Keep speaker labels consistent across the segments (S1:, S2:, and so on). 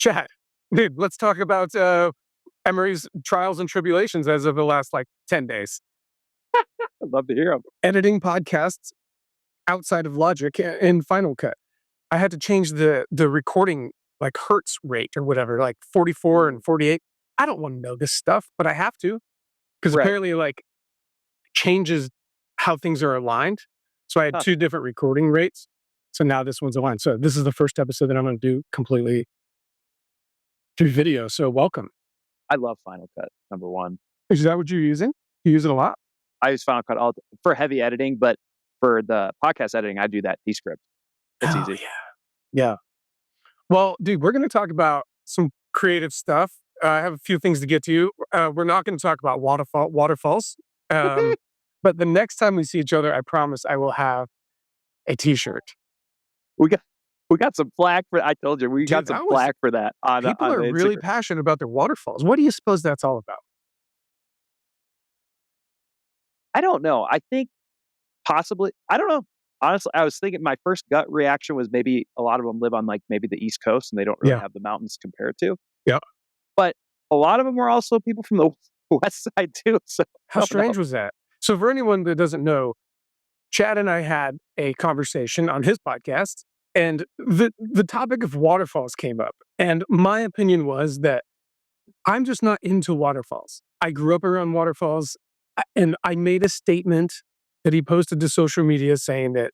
S1: Chad, dude, let's talk about Emery's trials and tribulations as of the last 10 days.
S2: I'd love to hear them.
S1: Editing podcasts outside of Logic in Final Cut. I had to change the recording hertz rate or whatever, 44 and 48. I don't want to know this stuff, but I have to because
S2: Right.
S1: apparently changes how things are aligned. So I had
S2: Huh.
S1: two different recording rates. So now this one's aligned. So this is the first episode that I'm going to do completely through video. So welcome.
S2: I love Final Cut, number one.
S1: Is that what you're using? You use it a lot?
S2: I use Final Cut for heavy editing, but for the podcast editing, I do that Descript. It's
S1: Oh,
S2: easy.
S1: yeah. Well, dude, we're going to talk about some creative stuff. I have a few things to get to. We're not going to talk about waterfalls. But the next time we see each other, I promise I will have a T-shirt.
S2: We got some flack for. I told you we got some flack for that.
S1: People are really passionate about their waterfalls. What do you suppose that's all about?
S2: I don't know. I think possibly. I don't know. Honestly, I was thinking my first gut reaction was maybe a lot of them live on maybe the East Coast and they don't really have the mountains compared to.
S1: Yeah.
S2: But a lot of them were also people from the West Side too. So
S1: how strange was that? So for anyone that doesn't know, Chad and I had a conversation on his podcast, and the topic of waterfalls came up. And my opinion was that I'm just not into waterfalls. I grew up around waterfalls, and I made a statement that he posted to social media saying that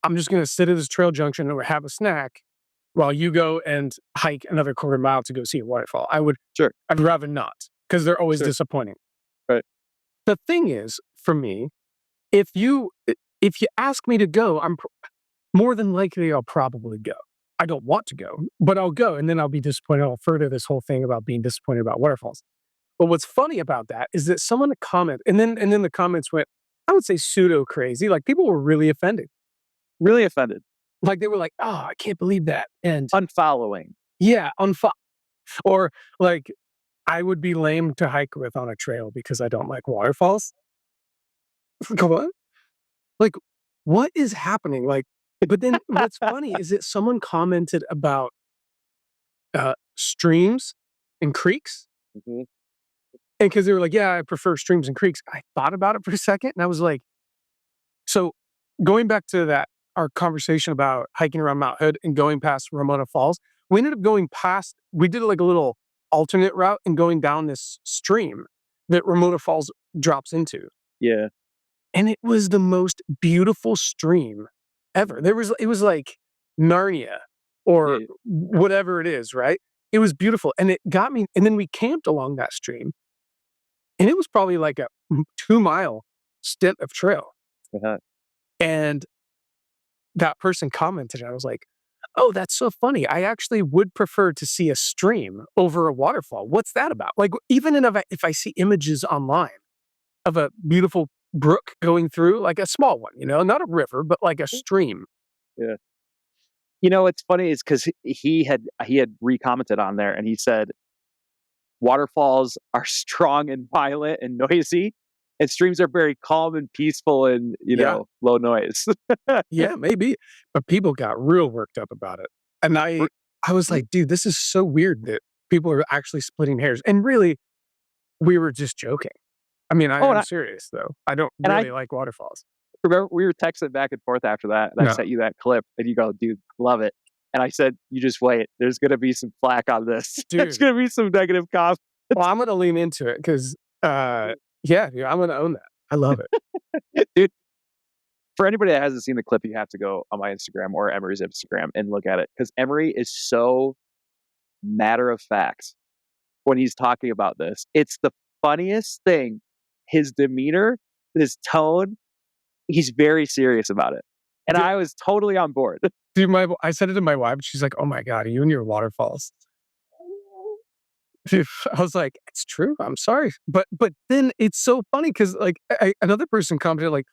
S1: I'm just going to sit at this trail junction or have a snack while you go and hike another quarter mile to go see a waterfall. I'd rather not, because they're always disappointing.
S2: Right.
S1: The thing is, for me, if you ask me to go, I'm more than likely I'll probably go. I don't want to go, but I'll go, and then I'll be disappointed. I'll further this whole thing about being disappointed about waterfalls. But what's funny about that is that someone commented, and then the comments went, I would say pseudo crazy. People were really offended.
S2: Really offended.
S1: They were like, "Oh, I can't believe that," and
S2: unfollowing.
S1: Yeah, or I would be lame to hike with on a trail because I don't like waterfalls. Come on. What is happening? But then what's funny is that someone commented about streams and creeks.
S2: Mm-hmm.
S1: And because they were like, yeah, I prefer streams and creeks. I thought about it for a second and I was like, so going back to our conversation about hiking around Mount Hood and going past Ramona Falls, we ended up we did a little alternate route and going down this stream that Ramona Falls drops into.
S2: Yeah.
S1: And it was the most beautiful stream ever. It was like Narnia or whatever it is, right? It was beautiful. And it got me. And then we camped along that stream. And it was probably like a 2-mile stint of trail.
S2: Uh-huh.
S1: And that person commented, and I was like, oh, that's so funny. I actually would prefer to see a stream over a waterfall. What's that about? Even if I see images online of a beautiful brook going through, a small one, not a river, but a stream.
S2: Yeah. What's funny is because he had recommented on there and he said, waterfalls are strong and violent and noisy, and streams are very calm and peaceful and, low noise.
S1: Yeah, maybe. But people got real worked up about it. And I was like, dude, this is so weird that people are actually splitting hairs. And really, we were just joking. I mean, I'm serious, though. I don't really like waterfalls.
S2: Remember, we were texting back and forth after that, and I sent you that clip, and you go, dude, love it. And I said, you just wait. There's going to be some flack on this. Dude. There's going to be some negative comments.
S1: Well, I'm going to lean into it because, I'm going to own that. I love
S2: it. Dude, for anybody that hasn't seen the clip, you have to go on my Instagram or Emery's Instagram and look at it, because Emery is so matter of fact when he's talking about this. It's the funniest thing. His demeanor, his tone, he's very serious about it. And I was totally on board.
S1: Dude, I said it to my wife. She's like, oh my God, you and your waterfalls. Dude, I was like, it's true. I'm sorry. But then it's so funny because another person commented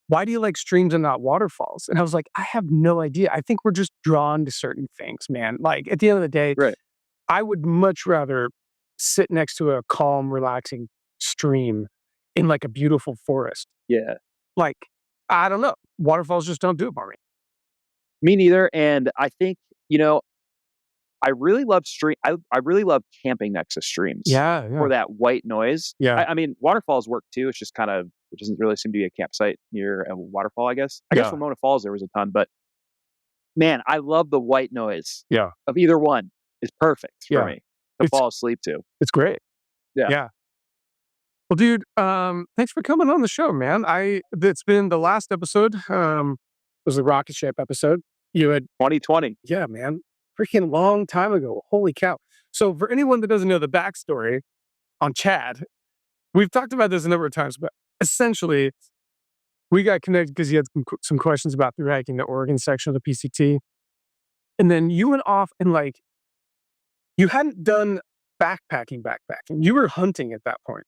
S1: why do you like streams and not waterfalls? And I was like, I have no idea. I think we're just drawn to certain things, man. At the end of the day,
S2: right.
S1: I would much rather sit next to a calm, relaxing stream in a beautiful forest.
S2: Yeah.
S1: I don't know. Waterfalls just don't do it for me.
S2: Me neither. And I think, I really love I really love camping next to streams
S1: Yeah, yeah,
S2: for that white noise.
S1: yeah,
S2: I mean, waterfalls work too. It's just kind of it doesn't really seem to be a campsite near a waterfall. I guess. I guess
S1: yeah,
S2: Ramona Falls there was a ton, but man, I love the white noise
S1: yeah,
S2: of either one. Is perfect for
S1: yeah.
S2: me to
S1: It's
S2: fall asleep to.
S1: it's great.
S2: Yeah,
S1: Yeah. Well, dude, thanks for coming on the show, man. It's been the last episode, was the rocket ship episode. You had
S2: 2020.
S1: Yeah, man, freaking long time ago. Holy cow. So for anyone that doesn't know the backstory on Chad, we've talked about this a number of times, but essentially we got connected because you had some questions about through hiking the Oregon section of the PCT. And then you went off and like, you hadn't done backpacking. You were hunting at that point.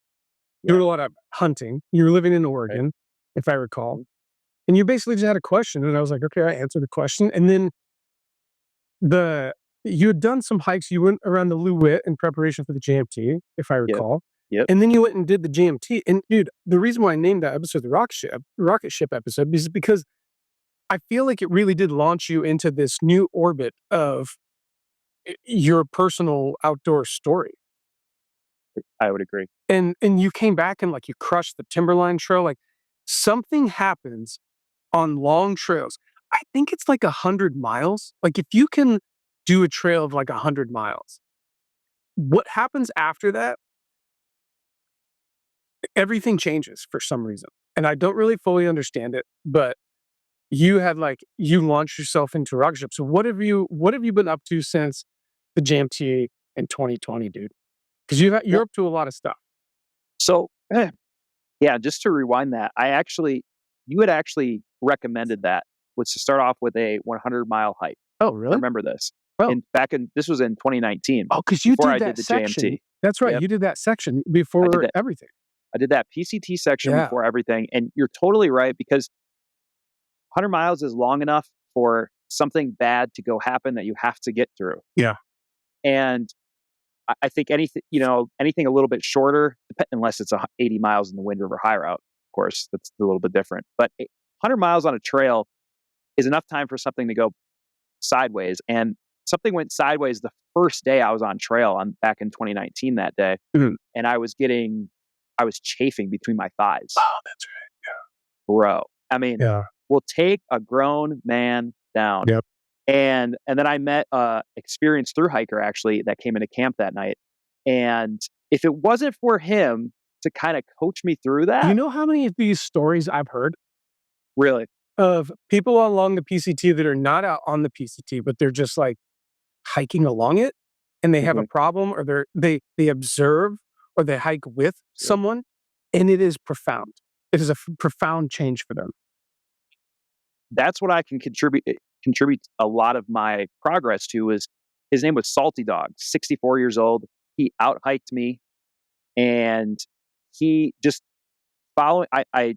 S1: You
S2: Yeah.
S1: were a lot of hunting. You were living in
S2: Right.
S1: Oregon, if I recall.
S2: Mhm.
S1: And you basically just had a question. And I was like, okay, I answered the question. And then the you had done some hikes. You went around the Luwit in preparation for the JMT, if I
S2: Yep.
S1: recall.
S2: Yep.
S1: And then you went and did the JMT. And dude, the reason why I named that episode the rocket ship episode is because I feel like it really did launch you into this new orbit of your personal outdoor story.
S2: I would agree.
S1: And you came back and like you crushed the Timberline Trail. Like something happens on long trails. I think it's like 100 miles. Like if you can do a trail of like 100 miles, what happens after that? Everything changes for some reason. And I don't really fully understand it, but you launched yourself into rocket ship. So what have you been up to since the JMT in 2020, dude? Because you're
S2: Well,
S1: up to a lot of stuff.
S2: so yeah, just to rewind that, you had actually recommended that was to start off with a 100-mile hike.
S1: Oh,
S2: I
S1: really?
S2: remember this.
S1: Oh,
S2: And this was in 2019
S1: oh, because you
S2: before
S1: did
S2: I did
S1: that
S2: the
S1: section.
S2: JMT.
S1: That's right.
S2: Yep.
S1: You did that section
S2: I did
S1: before
S2: that.
S1: everything.
S2: I did that PCT section
S1: Yeah.
S2: before everything. And you're totally right because 100 miles is long enough for something bad to go happen that you have to get through.
S1: Yeah.
S2: And I think anything a little bit shorter, unless it's 80 miles in the Wind River High Route, of course, that's a little bit different. But 100 miles on a trail is enough time for something to go sideways. And something went sideways the first day I was on trail on back in 2019 that day.
S1: Mhm.
S2: And I was chafing between my thighs,
S1: Oh, that's
S2: bro. I mean,
S1: right. Yeah.
S2: will take a grown man down.
S1: Yep.
S2: And then I met a experienced thru hiker actually that came into camp that night. And if it wasn't for him to kind of coach me through
S1: You
S2: that,
S1: know how many of these stories I've heard
S2: really,
S1: of people along the PCT that are not out on the PCT, but they're just like hiking along it and they have a
S2: mhm,
S1: problem or they observe or they hike with
S2: sure.
S1: someone and it is profound. It is a profound change for them.
S2: That's what I can contribute a lot of my progress to is his name was Salty Dog, 64 years old. He out hiked me and he just following I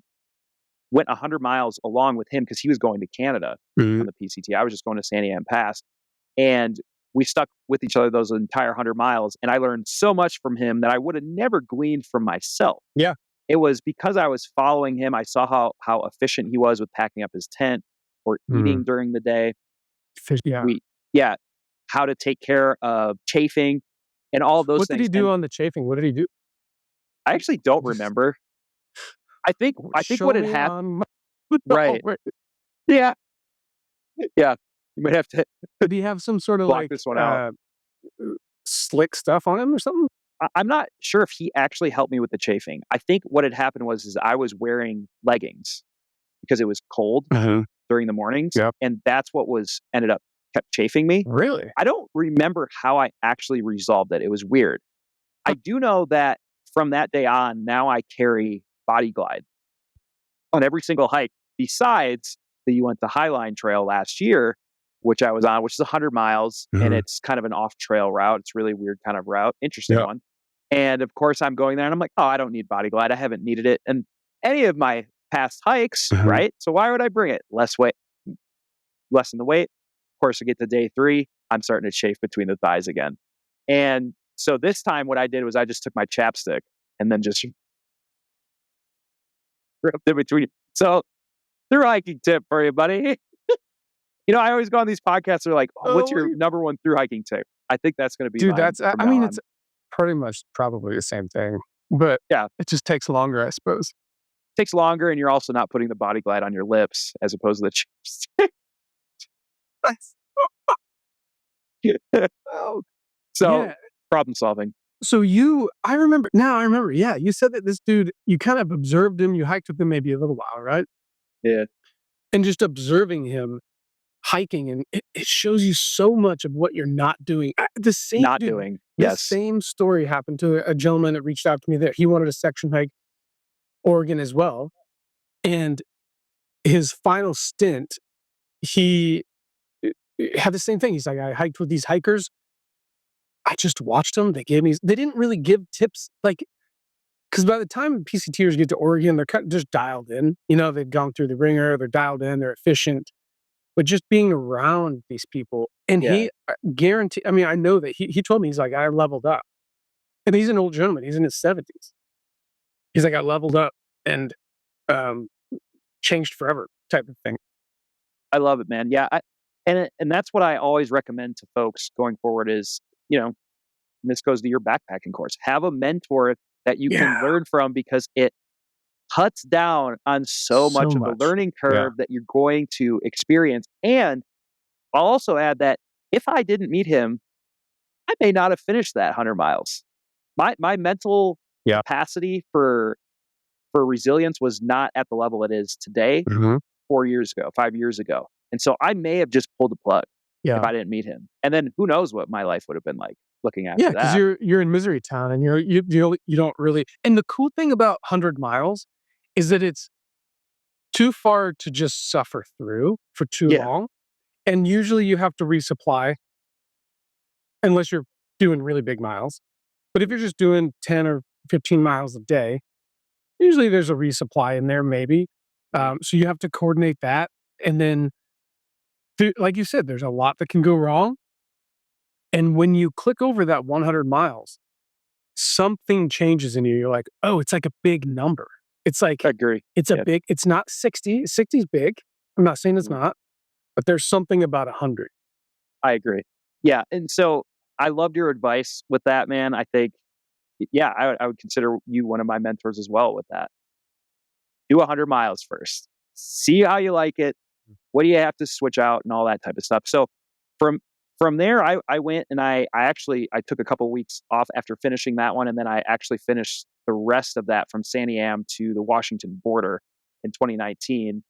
S2: went 100 miles along with him because he was going to Canada on
S1: Mhm.
S2: the PCT. I was just going to Sandy Am Pass. And we stuck with each other those entire 100 miles. And I learned so much from him that I would have never gleaned from myself.
S1: Yeah.
S2: It was because I was following him. I saw how efficient he was with packing up his tent or
S1: Mhm.
S2: eating during the day.
S1: Yeah.
S2: We, yeah, how to take care of chafing and all of those
S1: What did he
S2: things.
S1: do
S2: And
S1: on the chafing? What did he do?
S2: I actually don't remember. I think
S1: Show
S2: what had
S1: me
S2: happened,
S1: on my no,
S2: right?
S1: wait.
S2: Yeah, yeah. You might have to
S1: Did he have some sort of
S2: block
S1: like,
S2: this one out.
S1: slick stuff on him or something?
S2: I'm not sure if he actually helped me with the chafing. I think what had happened was is I was wearing leggings because it was cold
S1: Uh-huh.
S2: during the mornings,
S1: Yep.
S2: and that's what was ended up kept chafing me.
S1: Really?
S2: I don't remember how I actually resolved it. It was weird. I do know that from that day on, now I carry Body Glide on every single hike. Besides the you went to Highline Trail last year, which I was on, which is 100 miles, and
S1: Mhm.
S2: it's kind of an off trail route. It's a really weird kind of route, interesting
S1: Yeah.
S2: one. And of course, I'm going there, and I'm like, oh, I don't need Body Glide. I haven't needed it in any of my past hikes,
S1: Mhm.
S2: right? So why would I bring it? Less weight, lessen the weight. Of course, I get to day 3, I'm starting to chafe between the thighs again. And so this time, what I did was I just took my chapstick and then just rubbed in between. So, through hiking tip for you, buddy. I always go on these podcasts. They're like, oh, "What's
S1: Oh,
S2: your number one through hiking tip?" I think that's going to be
S1: Dude,
S2: mine
S1: that's
S2: from
S1: I
S2: now
S1: mean, it's
S2: on.
S1: pretty much probably the same thing, but
S2: Yeah,
S1: it just takes longer, I suppose.
S2: takes longer, and you're also not putting the body glide on your lips as opposed to the chips.
S1: That's oh,
S2: So
S1: yeah.
S2: problem solving.
S1: So I remember, yeah, you said that this dude, you kind of observed him, you hiked with him maybe a little while, right?
S2: Yeah,
S1: And just observing him hiking, and it shows you so much of what you're not doing.
S2: not doing.
S1: This
S2: Yes.
S1: same story happened to a gentleman that reached out to me that he wanted a section hike Oregon as well, and his final stint, he, had the same thing. He's like, "I hiked with these hikers. I just watched them. They didn't really give tips, like, because by the time PCTers get to Oregon, they're kind of just dialed in. You know, they've gone through the ringer, they're dialed in, they're efficient. But just being around these people, and
S2: Yeah,
S1: he guarantee I mean, I know that he told me, he's like, "I leveled up." And he's an old gentleman, he's in his 70s. He's like, "I leveled up and, um, changed forever," type of thing.
S2: I love it, man. Yeah, and that's what I always recommend to folks going forward is, you know, and this goes to your backpacking course. Have a mentor that you can
S1: Yeah,
S2: learn from because it cuts down on so
S1: so
S2: much of the
S1: much.
S2: learning
S1: Yeah.
S2: curve that you're going to experience. And I'll also add that if I didn't meet him, I may not have finished that 100 miles. My mental
S1: Yeah.
S2: capacity for resilience was not at the level it is today,
S1: Mhm.
S2: 4 years ago, 5 years ago. And so I may have just pulled the plug if
S1: Yeah.
S2: I didn't meet him. And then who knows what my life would have been like looking
S1: Yeah,
S2: after
S1: because
S2: that.
S1: you're in Misery Town, and you don't really, and the cool thing about 100 miles is that it's too far to just suffer through for too
S2: Yeah,
S1: long, and usually you have to resupply unless you're doing really big miles. But if you're just doing 10 or 15 miles a day, usually there's a resupply in there maybe.
S2: mhm,
S1: So you have to coordinate that, and then like you said, there's a lot that can go wrong, and when you click over that 100 miles, something changes in you. You're like, "Oh, it's like a big number." It's like
S2: I agree. Yeah,
S1: it's not 60. 60 is big. I'm not saying it's
S2: mhm,
S1: not, but there's something about 100.
S2: I agree. Yeah, and so I loved your advice with that, man. I think, yeah, I would consider you one of my mentors as well with that. Do 100 miles first. See how you like it. What do you have to switch out and all that type of stuff. So from from there, I went and I actually I took a couple weeks off after finishing that one, and then I actually finished the rest of that from Santiam to the Washington border in 2019.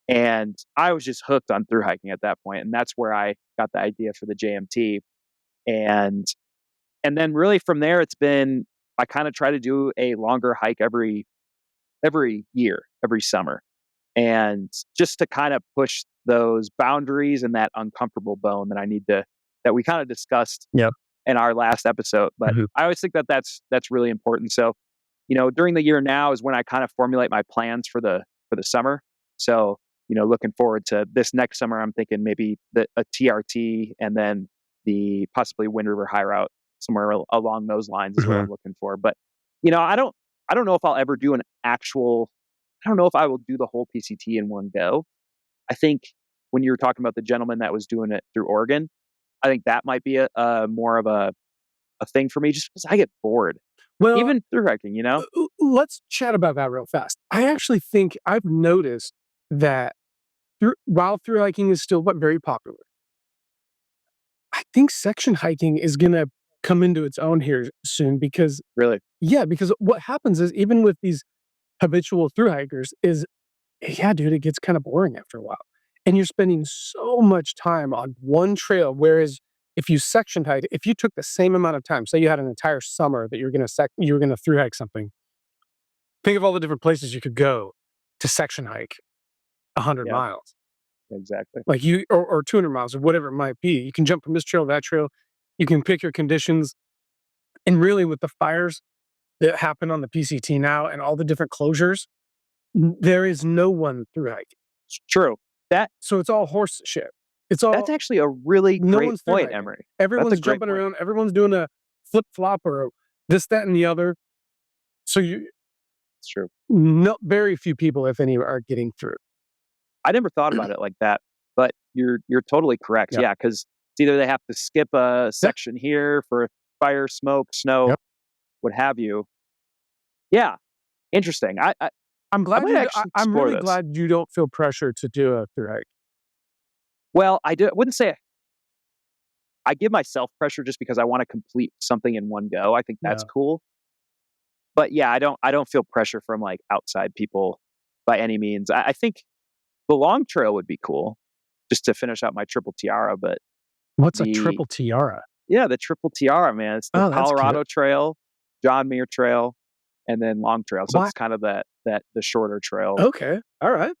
S2: And I was just hooked on through hiking at that point, and that's where I got the idea for the JMT. And and then really from there, it's been I kind of try to do a longer hike every year, every summer, and just to kind of push those boundaries and that uncomfortable bone that we kind of discussed
S1: Yep.
S2: in our last episode. But
S1: Mhm.
S2: I always think that that's really important. So, you know, during the year now is when I kind of formulate my plans for the summer. So, you know, looking forward to this next summer, I'm thinking maybe a TRT and then the possibly Wind River High Route somewhere along those lines is what
S1: Mhm.
S2: I'm looking for. But you know, I don't know if I'll ever do an actual. I don't know if I will do the whole PCT in one go. I think when you were talking about the gentleman that was doing it through Oregon, I think that might be a more of a thing for me just because I get bored,
S1: Well,
S2: even through hiking, you know?
S1: let's chat about that real fast. I actually think I've noticed that while through hiking is still but very popular, I think section hiking is gonna come into its own here soon because
S2: Really.
S1: yeah, because what happens is even with these habitual through hikers is yeah, dude, it gets kind of boring after a while. And you're spending so much time on one trail. Whereas if you section hike, if you took the same amount of time, say you had an entire summer that you were gonna through hike something, think of all the different places you could go to section hike 100
S2: Yeah,
S1: miles.
S2: exactly.
S1: Like or 200 miles or whatever it might be. You can jump from this trail to that trail. You can pick your conditions. And really with the fires that happen on the PCT now and all the different closures, there is no one through hike.
S2: It's true. That
S1: So it's all horse shit. It's
S2: that's
S1: all
S2: actually a really
S1: no
S2: great
S1: one's through
S2: point,
S1: hiking.
S2: Emery. That's a
S1: Everyone's
S2: great
S1: jumping
S2: point.
S1: around. Everyone's doing a flip flop or this, that, and the other. So you
S2: It's true.
S1: no very few people, if any, are getting through.
S2: I never thought about it like that, but you're totally correct.
S1: Yeah.
S2: Yeah, because It's either they have to skip a
S1: Yep.
S2: section here for fire, smoke, snow,
S1: Yep.
S2: what have you. Yeah, interesting.
S1: I'm
S2: I
S1: glad
S2: might
S1: you.
S2: actually
S1: I'm
S2: explore
S1: really
S2: this.
S1: glad you don't feel pressure to do a thru hike.
S2: Well, wouldn't say I give myself pressure just because I want to complete something in one go. I think that's
S1: Yeah.
S2: cool. But yeah, I don't feel pressure from like outside people by any means. I think the long trail would be cool just to finish out my triple tiara, but
S1: What's a
S2: the
S1: triple tiara?
S2: yeah, the triple tiara, man. It's the
S1: Oh, that's cute.
S2: Colorado Trail, John Muir Trail, and then Long Trail. So
S1: Why?
S2: it's kind of that the shorter trail,
S1: Okay. All right.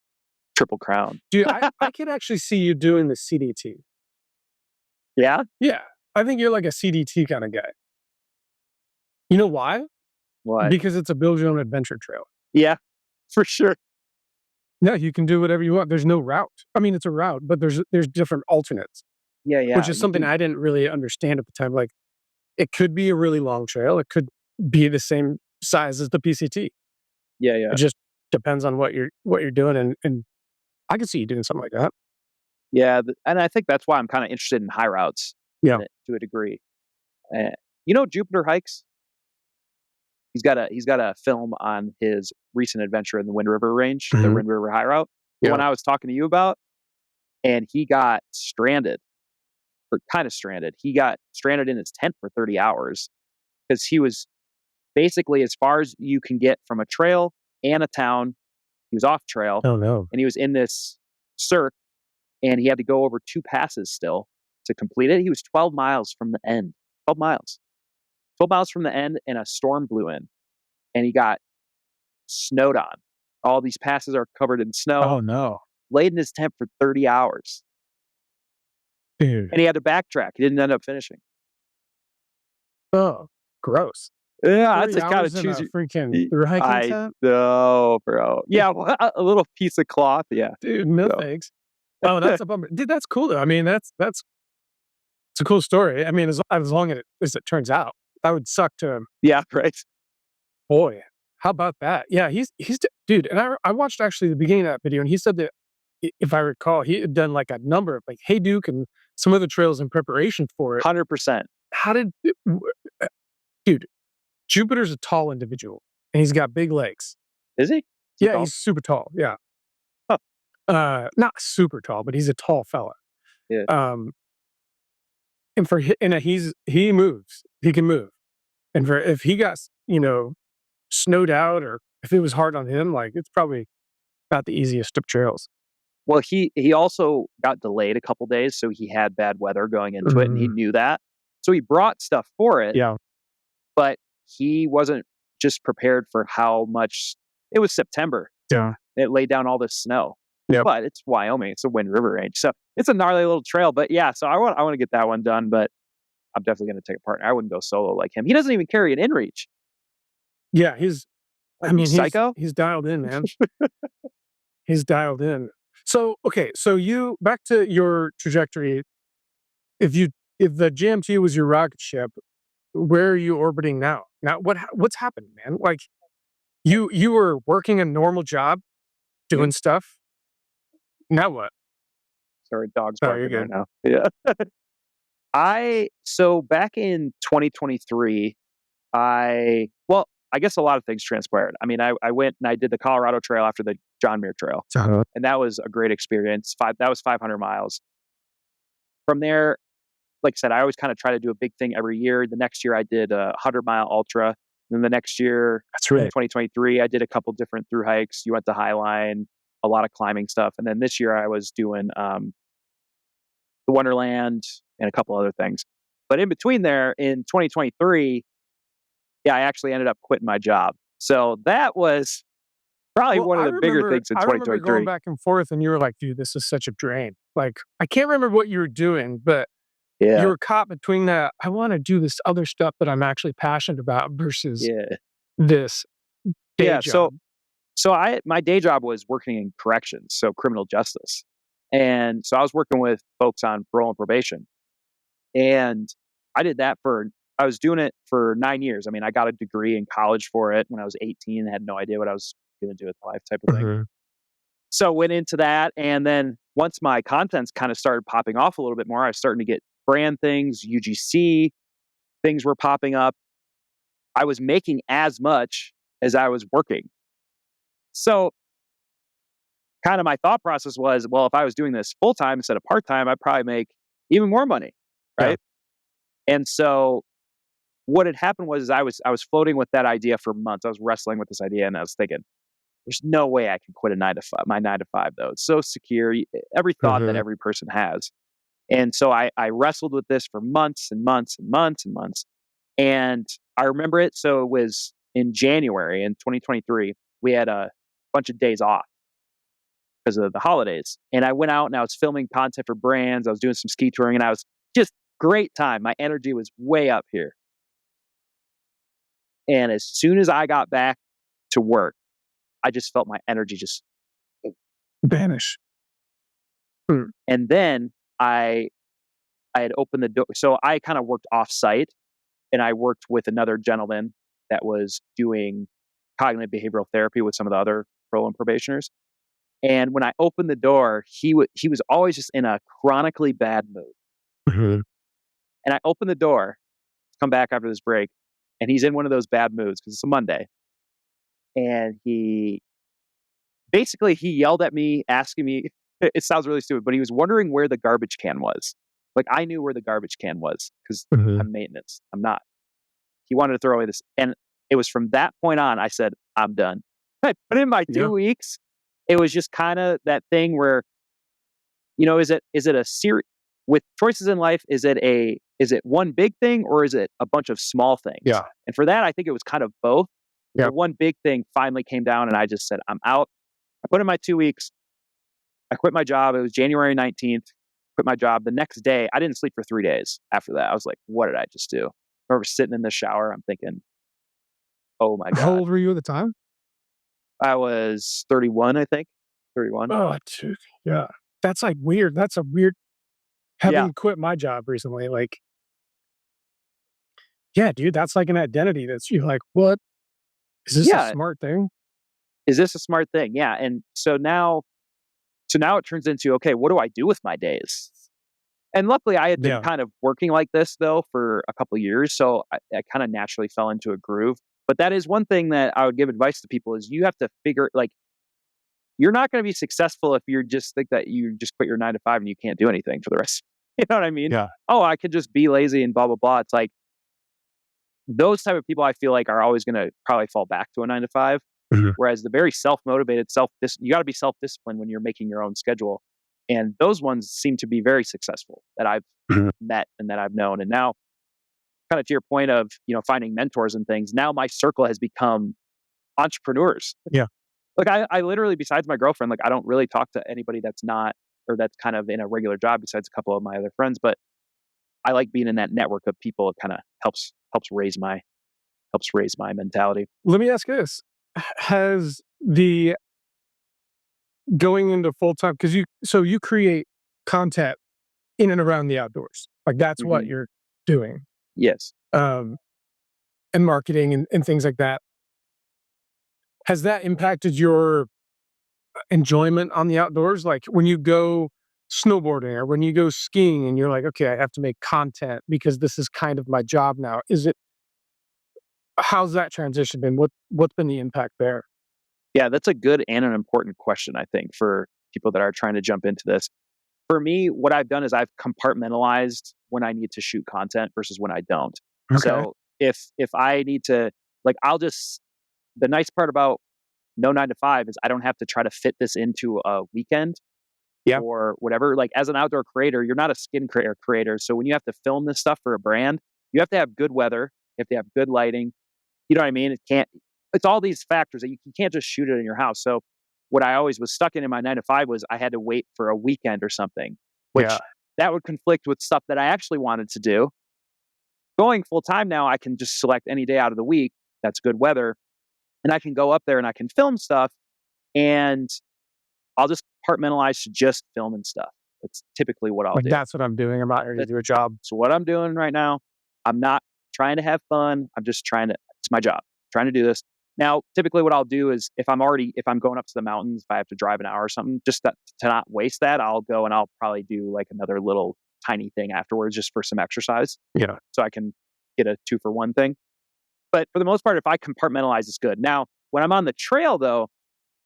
S2: triple crown.
S1: Dude, I could actually see you doing the CDT.
S2: Yeah?
S1: Yeah. I think you're like a CDT kind of guy. You know why?
S2: What?
S1: Because it's a build your own adventure trail.
S2: Yeah, for sure.
S1: Yeah, you can do whatever you want. There's no route. I mean, it's a route, but there's different alternates,
S2: Yeah,
S1: which
S2: yeah.
S1: is
S2: You
S1: something
S2: can
S1: I didn't really understand at the time. Like, it could be a really long trail. It could be the same size as the PCT.
S2: yeah,
S1: It
S2: yeah.
S1: just depends on what you're doing, and I could see you doing something like that.
S2: Yeah, and I think that's why I'm kinda interested in high routes
S1: Yeah.
S2: to a degree. Eh, you know Jupiter Hikes? He's got a film on his recent adventure in the Wind River Range, the
S1: Mhm.
S2: Wind River High Route, the
S1: Yeah.
S2: one I was talking to you about, and he got stranded, or kinda stranded. He got stranded in his tent for 30 hours because he was basically as far as you can get from a trail and a town. He was off trail,
S1: Oh, no.
S2: and he was in this cirque, and he had to go over 2 passes still to complete it. He was 12 miles from the end. 12 miles. 12 miles from the end, and a storm blew in, and he got snowed on. All these passes are covered in snow,
S1: Oh, no.
S2: laid in his tent for 30 hours,
S1: Dude.
S2: and he had to backtrack. He didn't end up finishing.
S1: Oh, gross.
S2: Yeah, that's
S1: 30
S2: just gotta
S1: hours in
S2: choose
S1: a
S2: your
S1: freaking thru hiking
S2: I
S1: tent?
S2: know, bro. Yeah, well, a little piece of cloth, yeah.
S1: Dude, no
S2: So
S1: thanks. Oh, that's a bummer. Dude, that's cool, though. I mean, that's it's a cool story. I mean, as long as it turns out. That would suck to
S2: yeah, right.
S1: boy, how about that? Yeah, he's dude, and I watched actually the beginning of that video, and he said that if I recall, he had done, like, a number of, like, Hey Duke and some other trails in preparation for it.
S2: 100%.
S1: How did uh, dude, Jupiter's a tall individual, and he's got big legs.
S2: Is he? Is he
S1: Yeah,
S2: tall?
S1: he's super tall, yeah.
S2: Huh,
S1: Not super tall, but he's a tall fella.
S2: yeah.
S1: Um, and for hi and he moves. He can move. And for if he got snowed out or if it was hard on him, like, it's probably not the easiest of trails.
S2: Well, he also got delayed a couple days, so he had bad weather going into it, and he
S1: Mm,
S2: knew that. So he brought stuff for it,
S1: yeah,
S2: but he wasn't just prepared for how much it was September.
S1: yeah,
S2: It laid down all this snow.
S1: yep.
S2: But it's Wyoming, it's a Wind River Range. So it's a gnarly little trail. But yeah, so I want to get that one done, but I'm definitely gonna take a partner. I wouldn't go solo like him. He doesn't even carry an inReach.
S1: Yeah,
S2: Are
S1: I
S2: you
S1: mean,
S2: psycho?
S1: he's dialed in, man. He's dialed in. So, okay, so you back to your trajectory. If you if the GMT was your rocket ship, where are you orbiting now? Now, what's happened, man? Like, you were working a normal job,
S2: Yep.
S1: doing stuff. Now what?
S2: Sorry, dog's
S1: Oh, you're
S2: barking right
S1: good.
S2: now. Yeah. So back in 2023, I guess a lot of things transpired. I mean, I went and I did the Colorado Trail after the John Muir Trail,
S1: Uh-huh.
S2: and that was a great experience. That was 500 miles. From there, like I said, I always kind of try to do a big thing every year. The next year, I did a 100-mile ultra. Then the next year,
S1: That's
S2: in
S1: right.
S2: 2023, I did a couple different through hikes. You went to Highline, a lot of climbing stuff, and then this year I was doing the Wonderland and a couple other things. But in between there, in 2023, yeah, I actually ended up quitting my job. So that was probably
S1: Well,
S2: one of the bigger things in
S1: I remember going
S2: 2023.
S1: back and forth, and you were like, "Dude, this is such a drain." Like, I can't remember what you were doing, but you
S2: Yeah,
S1: were caught between that, "I wanna do this other stuff that I'm actually passionate about," versus
S2: yeah,
S1: this day
S2: yeah. So
S1: job.
S2: so I my day job was working in corrections, so criminal justice, and so I was working with folks on parole and probation, and I did that for. I was doing it for 9 years. I mean, I got a degree in college for it when I was 18. Had no idea what I was going to do with life, type of thing.
S1: Mhm.
S2: So went into that, and then once my contents kind of started popping off a little bit more, I was starting to get brand things, UGC things were popping up. I was making as much as I was working. So kind of my thought process was, well, if I was doing this full time instead of part time, I'd probably make even more money,
S1: Yeah.
S2: right? And so what had happened was I was floating with that idea for months. I was wrestling with this idea, and I was thinking, there's no way I can quit a 9 to 5. My 9 to 5 though, it's so secure. Every thought that
S1: Mhm.
S2: every person has, and so I wrestled with this for months and months and months and months. And I remember it. So it was in January in 2023. We had a bunch of days off because of the holidays. And I went out and I was filming content for brands. I was doing some ski touring and I was just great time. My energy was way up here. And as soon as I got back to work, I just felt my energy just,
S1: Vanish. Hmm.
S2: and then I had opened the door. So I kind of worked off site and I worked with another gentleman that was doing cognitive behavioral therapy with some of the other parole and probationers. And when I opened the door, he was always just in a chronically bad mood.
S1: Mhm.
S2: And I opened the door, come back after this break, and he's in one of those bad moods because it's a Monday. And he yelled at me, asking me, it sounds really stupid, but he was wondering where the garbage can was. Like I knew where the garbage can was because
S1: Mhm.
S2: I'm maintenance. I'm not. He wanted to throw away this. And it was from that point on, I said, I'm done. But in my
S1: Yeah.
S2: 2 weeks, it was just kind of that thing where, is it a series with choices in life? Is it one big thing or is it a bunch of small things?
S1: Yeah.
S2: And for that, I think it was kind of both. The
S1: Yep.
S2: one big thing finally came down and I just said, I'm out. I put in my 2 weeks. I quit my job. It was January 19th. Quit my job. The next day, I didn't sleep for 3 days after that. I was like, what did I just do? I remember sitting in the shower. I'm thinking, oh my
S1: How
S2: God.
S1: old were you at the time?
S2: I was 31, I think. 31.
S1: Oh, dude. Yeah. That's, like, weird. That's a weird
S2: Yeah.
S1: having quit my job recently, like, yeah, dude, that's like an identity that's you're like, "What? Is this a
S2: Yeah.
S1: smart thing?"
S2: Is this a smart thing? Yeah. And so now it turns into, okay, what do I do with my days? And luckily I had been
S1: Yeah.
S2: kind of working like this though for a couple years. So I kind of naturally fell into a groove. But that is one thing that I would give advice to people is you have to figure like you're not going to be successful if you just think that you just quit your 9 to 5 and you can't do anything for the rest. You know what I mean?
S1: Yeah.
S2: Oh, I could just be lazy and blah blah blah. It's like those type of people I feel like are always going to probably fall back to a 9 to 5.
S1: Mhm.
S2: Whereas the very self-motivated, you got to be self-disciplined when you're making your own schedule. And those ones seem to be very successful that I've
S1: Mhm.
S2: met and that I've known. And now, kind of to your point of finding mentors and things, now my circle has become entrepreneurs.
S1: Yeah.
S2: Like I literally, besides my girlfriend, like I don't really talk to anybody that's not or that's kind of in a regular job besides a couple of my other friends. But I like being in that network of people. It kind of helps raise my mentality.
S1: Let me ask you this. Has the going into full-time, because you create content in and around the outdoors, like, that's what
S2: Hmm.
S1: you're doing,
S2: Yes.
S1: um, and marketing and things like that. Has that impacted your enjoyment on the outdoors? Like, when you go snowboarding or when you go skiing and you're like, "Okay, I have to make content because this is kind of my job now." How's that transition been? What's been the impact there?
S2: Yeah, that's a good and an important question, I think, for people that are trying to jump into this. For me, what I've done is I've compartmentalized when I need to shoot content versus when I don't.
S1: Okay.
S2: So if I need to, like, the nice part about no 9 to 5 is I don't have to try to fit this into a weekend
S1: Yeah.
S2: or whatever. Like as an outdoor creator, you're not a creator. So when you have to film this stuff for a brand, you have to have good weather, you have to have good lighting. You know what I mean? It's all these factors that you can't just shoot it in your house. So what I always was stuck in my 9 to 5 was I had to wait for a weekend or something,
S1: Yeah.
S2: which that would conflict with stuff that I actually wanted to do. Going full time now, I can just select any day out of the week that's good weather and I can go up there and I can film stuff and I'll just compartmentalize to just filming stuff. That's typically what I'll
S1: Like,
S2: do.
S1: that's what I'm doing. I'm not here to do a job.
S2: So what I'm doing right now, I'm not trying to have fun. I'm just it's my job, trying to do this. Now, typically what I'll do is if I'm going up to the mountains, if I have to drive an hour or something, just to not waste that, I'll go and I'll probably do like another little tiny thing afterwards just for some exercise.
S1: Yeah.
S2: So I can get a 2-for-1 thing. But for the most part, if I compartmentalize, it's good. Now, when I'm on the trail though,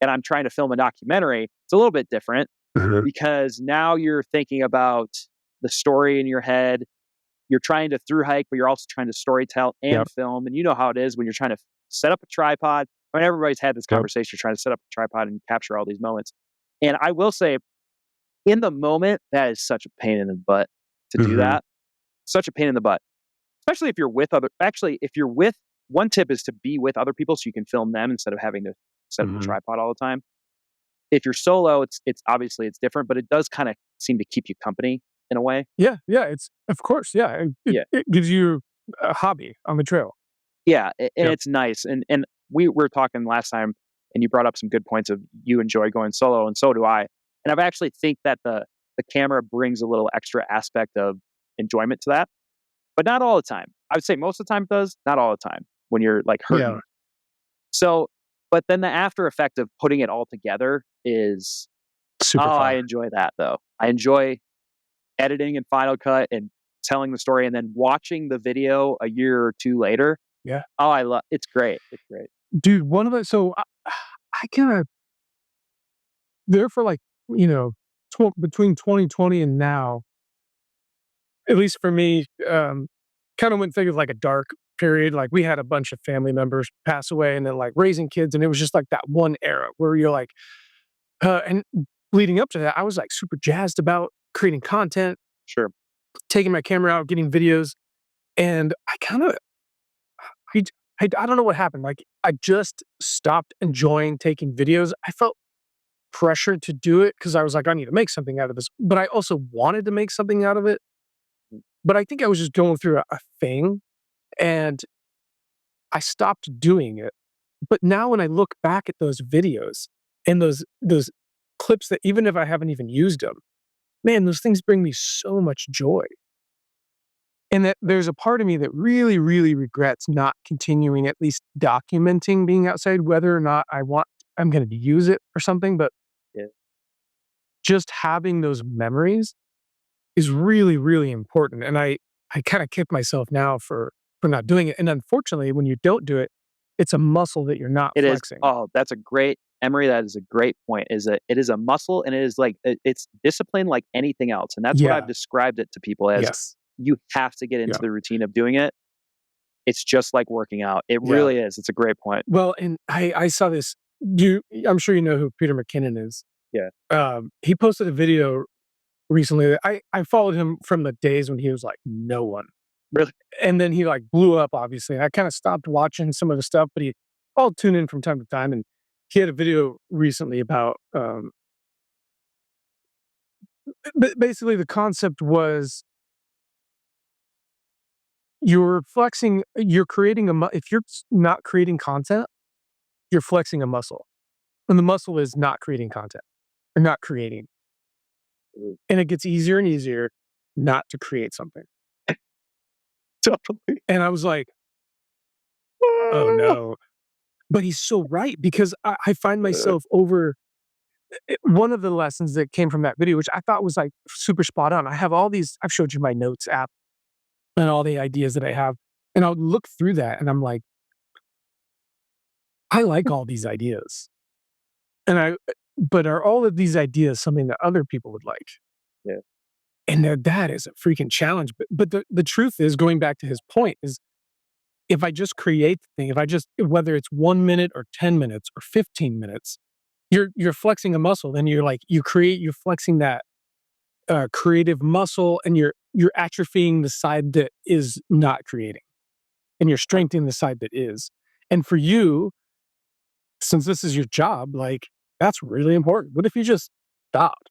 S2: and I'm trying to film a documentary, it's a little bit different
S1: Mhm.
S2: because now you're thinking about the story in your head. You're trying to through hike, but you're also trying to story tell and
S1: Yep.
S2: film. And you know how it is when you're trying to set up a tripod. I mean, everybody's had this
S1: Yep.
S2: conversation trying to set up a tripod and capture all these moments. And I will say, in the moment, that is such a pain in the butt to do
S1: Mhm.
S2: that. Such a pain in the butt, especially if you're with other. Actually, if you're with, one tip is to be with other people so you can film them instead of having to set up the
S1: Mhm.
S2: tripod all the time. If you're solo, it's obviously it's different, but it does kind of seem to keep you company in a way.
S1: Yeah, yeah, it's of course, yeah,
S2: Yeah,
S1: it gives you a hobby on the trail.
S2: yeah, and
S1: Yep.
S2: it's nice. And we were talking last time, and you brought up some good points of you enjoy going solo, and so do I. And I actually think that the camera brings a little extra aspect of enjoyment to that, but not all the time. I would say most of the time it does, not all the time when you're like
S1: Yeah,
S2: hurting. So, but then the after effect of putting it all together is,
S1: super
S2: oh, I
S1: fun.
S2: enjoy that though. I enjoy editing and Final Cut and telling the story and then watching the video a year or 2 later.
S1: Yeah.
S2: Oh, I love it's great. It's great.
S1: Dude, one of the so I kinda there for, like, you know, between 2020 and now, at least for me, kinda went through like a dark period, like, we had a bunch of family members pass away and then, like, raising kids, and it was just, like, that one era where you're like, and leading up to that, I was, like, super jazzed about creating content,
S2: Sure.
S1: taking my camera out, getting videos, and I kinda I I don't know what happened, like, I just stopped enjoying taking videos. I felt pressured to do it because I was like, "I need to make something out of this," but I also wanted to make something out of it, but I think I was just going through a thing, and I stopped doing it. But now when I look back at those videos and those clips that even if I haven't even used them, man, those things bring me so much joy. And that there's a part of me that really, really regrets not continuing at least documenting being outside, whether or not I'm gonna use it or something, but
S2: Yeah.
S1: just having those memories is really, really important, and I kinda kick myself now for not doing it, and unfortunately, when you don't do it, it's a muscle that you're not
S2: It is.
S1: flexing.
S2: Oh, that's a great Emery, that is a great point. Is that it is a muscle and it is like it's discipline like anything else. And that's what I've
S1: Yeah.
S2: described it to people as
S1: Yes.
S2: you have to get into
S1: Yeah.
S2: the routine of doing it. It's just like working out. It
S1: Yeah.
S2: really is. It's a great point.
S1: Well, and I saw this you I'm sure you know who Peter McKinnon is.
S2: Yeah.
S1: He posted a video recently that I followed him from the days when he was, like, no one,
S2: Really.
S1: and then he, like, blew up, obviously, and I kinda stopped watching some of the stuff, but I'll tune in from time to time, and he had a video recently about, basically the concept was you're creating if you're not creating content, you're flexing a muscle, and the muscle is not creating content or not creating,
S2: Mm.
S1: and it gets easier and easier not to create something,
S2: Totally.
S1: and I was like, "Oh, no." But he's so right because I find myself one of the lessons that came from that video, which I thought was, like, super spot on. I've showed you my notes app and all the ideas that I have, and I'll look through that, and I'm like, "I like all these ideas." And but are all of these ideas something that other people would like?
S2: Yeah.
S1: And that is a freaking challenge, but the truth is, going back to his point, is if I just create the thing, if I just whether it's 1 minute or 10 minutes or 15 minutes, you're flexing a muscle, and you're flexing that, creative muscle, and you're atrophying the side that is not creating, and you're strengthening the side that is. And for you, since this is your job, like, that's really important. What if you just stopped?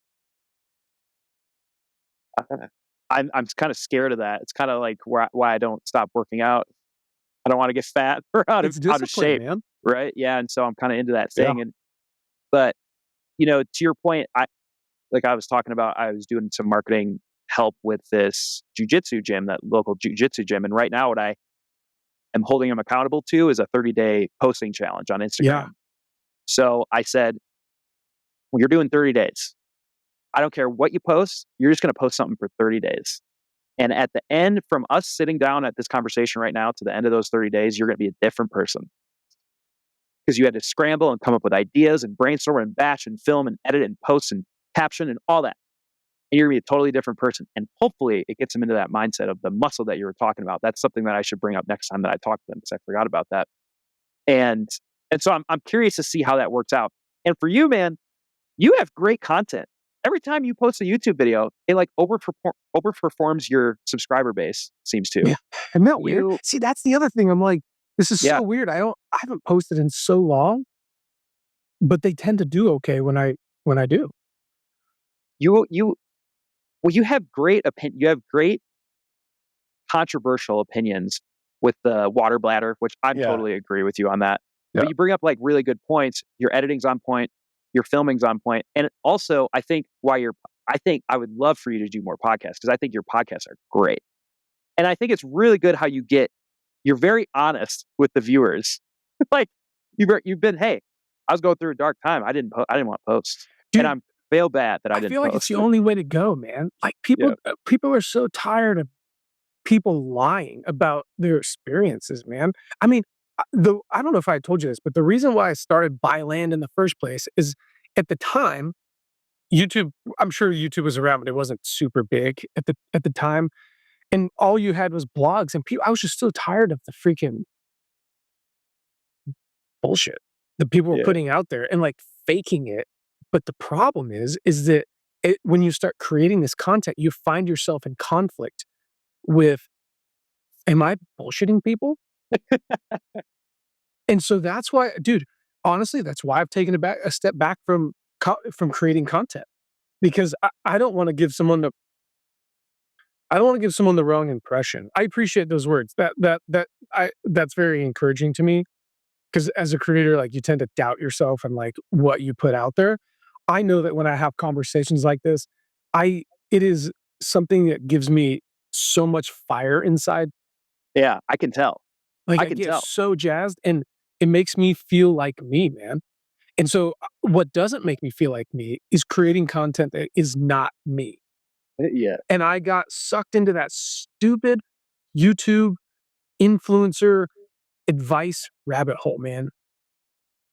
S2: I'm kind of scared of that. It's kind of like why I don't stop working out. I don't want to get fat or
S1: It's
S2: out of
S1: discipline,
S2: shape,
S1: man.
S2: right? Yeah, and so I'm kind of into that
S1: Yeah.
S2: thing. And but to your point, I was talking about, I was doing some marketing help with this jujitsu gym, that local jujitsu gym, and right now what I am holding them accountable to is a 30-day posting challenge on
S1: Yeah.
S2: Instagram. So I said, well, you're doing 30 days. I don't care what you post, you're just going to post something for 30 days. And at the end, from us sitting down at this conversation right now to the end of those 30 days, you're going to be a different person because you had to scramble and come up with ideas and brainstorm and batch and film and edit and post and caption and all that. And you're going to be a totally different person. And hopefully it gets them into that mindset of the muscle that you were talking about. That's something that I should bring up next time that I talk to them because I forgot about that. And and so I'm curious to see how that works out. And for you, man, you have great content. Every time you post a YouTube video, it like overperforms your subscriber base, seems to.
S1: Yeah. Isn't that weird?
S2: You
S1: See, that's the other thing. I'm like, this is
S2: yeah,
S1: so weird. I haven't posted in so long, but they tend to do okay when I do.
S2: you well, you have great controversial opinions with the water bladder, which I'm
S1: Yeah.
S2: totally agree with you on that.
S1: Yeah.
S2: But you bring up like really good points. Your editing's on point, your filming's on point, and also I think I would love for you to do more podcasts because I think your podcasts are great, and I think it's really good how you're very honest with the viewers. Like you've been, hey, I was going through a dark time. I didn't want to post, and
S1: Dude,
S2: I'm feel bad that I
S1: I
S2: didn't
S1: feel like it's
S2: post.
S1: the only way to go, man. Like
S2: Yeah,
S1: people are so tired of people lying about their experiences, man. I mean, I don't know if I told you this, but the reason why I started Buy Land in the first place is at the time, YouTube I'm sure YouTube was around, but it wasn't super big at the time, and all you had was blogs, and people I was just so tired of the freaking bullshit that people were
S2: yeah.
S1: putting out there and, like, faking it. But the problem is that when you start creating this content, you find yourself in conflict with, "Am I bullshitting people?" And so that's why dude, honestly, that's why I've taken a step back from creating content because I don't wanna give someone the I don't wanna give someone the wrong impression. I appreciate those words. That's very encouraging to me because as a creator, like, you tend to doubt yourself and, like, what you put out there. I know that when I have conversations like this, I it is something that gives me so much fire inside.
S2: Yeah, I can tell.
S1: Like,
S2: I
S1: I
S2: can
S1: get
S2: tell.
S1: so jazzed, and it makes me feel like me, man. And so, what doesn't make me feel like me is creating content that is not me.
S2: Yeah.
S1: And I got sucked into that stupid YouTube influencer advice rabbit hole, man.